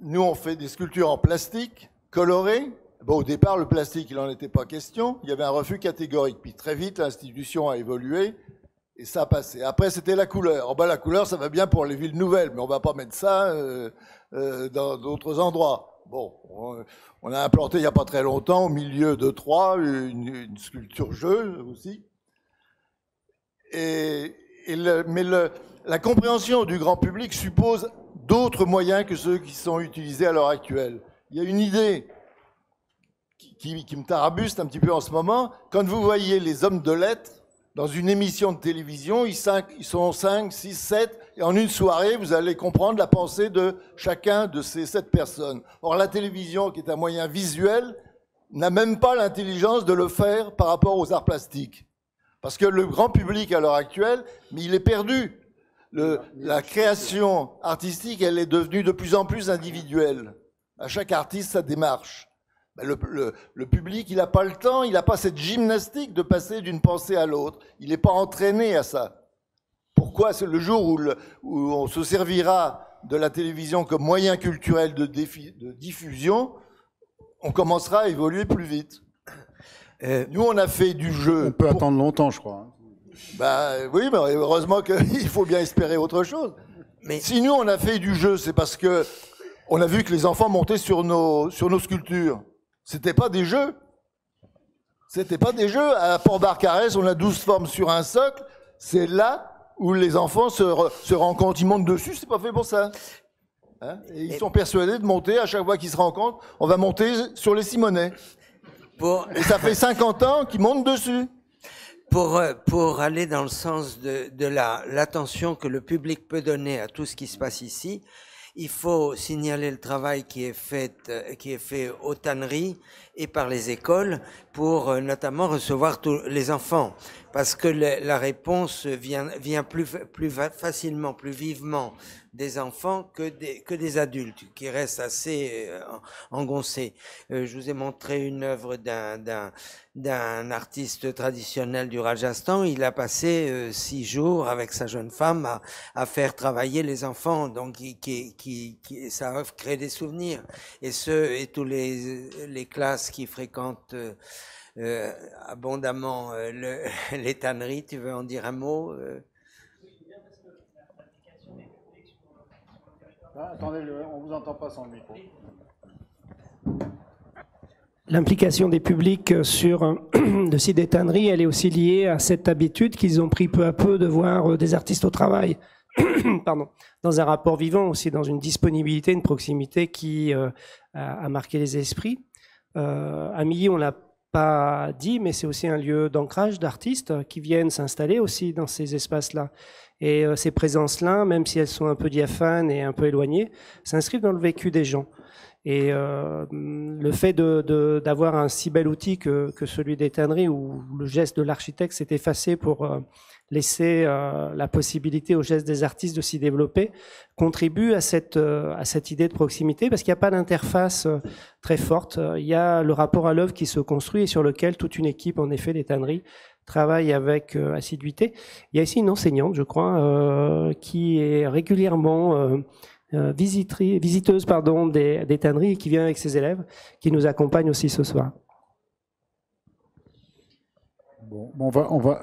nous, on fait des sculptures en plastique, colorées. Bon, au départ, le plastique, il n'en était pas question. Il y avait un refus catégorique. Puis très vite, l'institution a évolué. Et ça passait. Après, c'était la couleur. Oh, ben, la couleur, ça va bien pour les villes nouvelles, mais on va pas mettre ça dans d'autres endroits. Bon, on a implanté il n'y a pas très longtemps, au milieu de Troyes, une sculpture jeu aussi. Mais la compréhension du grand public suppose d'autres moyens que ceux qui sont utilisés à l'heure actuelle. Il y a une idée qui me tarabuste un petit peu en ce moment. Quand vous voyez les hommes de lettres dans une émission de télévision, ils sont 5, 6, 7, et en une soirée, vous allez comprendre la pensée de chacun de ces 7 personnes. Or, la télévision, qui est un moyen visuel, n'a même pas l'intelligence de le faire par rapport aux arts plastiques. Parce que le grand public, à l'heure actuelle, mais il est perdu. La création artistique, elle est devenue de plus en plus individuelle. À chaque artiste, sa démarche. Le public, il n'a pas le temps, il n'a pas cette gymnastique de passer d'une pensée à l'autre. Il n'est pas entraîné à ça. Pourquoi c'est le jour où on se servira de la télévision comme moyen culturel de diffusion, on commencera à évoluer plus vite. Nous, on a fait du jeu. On peut attendre longtemps, je crois. Oui, mais heureusement qu'il faut bien espérer autre chose. Mais si nous, on a fait du jeu, c'est parce que on a vu que les enfants montaient sur nos sculptures. C'était pas des jeux. C'était pas des jeux. À Port-Barcarès, on a 12 formes sur un socle. C'est là où les enfants se rencontrent. Ils montent dessus, c'est pas fait pour ça. Hein? Et ils sont persuadés de monter, à chaque fois qu'ils se rencontrent, on va monter sur les Simonais. Et ça fait 50 ans qu'ils montent dessus. Pour aller dans le sens de l'attention que le public peut donner à tout ce qui se passe ici, il faut signaler le travail qui est fait aux tanneries et par les écoles pour notamment recevoir tous les enfants. Parce que la réponse vient plus facilement, plus vivement des enfants que des adultes qui restent assez engoncés. Je vous ai montré une œuvre d'un artiste traditionnel du Rajasthan. Il a passé 6 jours avec sa jeune femme à faire travailler les enfants. Donc, sa œuvre crée des souvenirs. Et tous les classes qui fréquentent abondamment les tanneries, tu veux en dire un mot Attendez, on vous entend pas sans le micro. L'implication des publics sur le site des tanneries, elle est aussi liée à cette habitude qu'ils ont pris peu à peu de voir des artistes au travail, pardon, dans un rapport vivant aussi, dans une disponibilité, une proximité qui a marqué les esprits. À Milly, on l'a pas dit, mais c'est aussi un lieu d'ancrage d'artistes qui viennent s'installer aussi dans ces espaces-là. Et ces présences-là, même si elles sont un peu diaphanes et un peu éloignées, s'inscrivent dans le vécu des gens. Et le fait d'avoir un si bel outil que celui des tanneries, où le geste de l'architecte s'est effacé pour laisser la possibilité au geste des artistes de s'y développer, contribue à cette idée de proximité, parce qu'il n'y a pas d'interface très forte. Il y a le rapport à l'œuvre qui se construit et sur lequel toute une équipe, en effet, des tanneries, travaille avec assiduité. Il y a ici une enseignante, je crois, qui est régulièrement visiteuse des tanneries et qui vient avec ses élèves, qui nous accompagne aussi ce soir. Bon,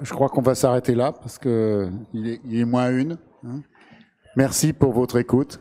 je crois qu'on va s'arrêter là parce que il est -1. Hein. Merci pour votre écoute.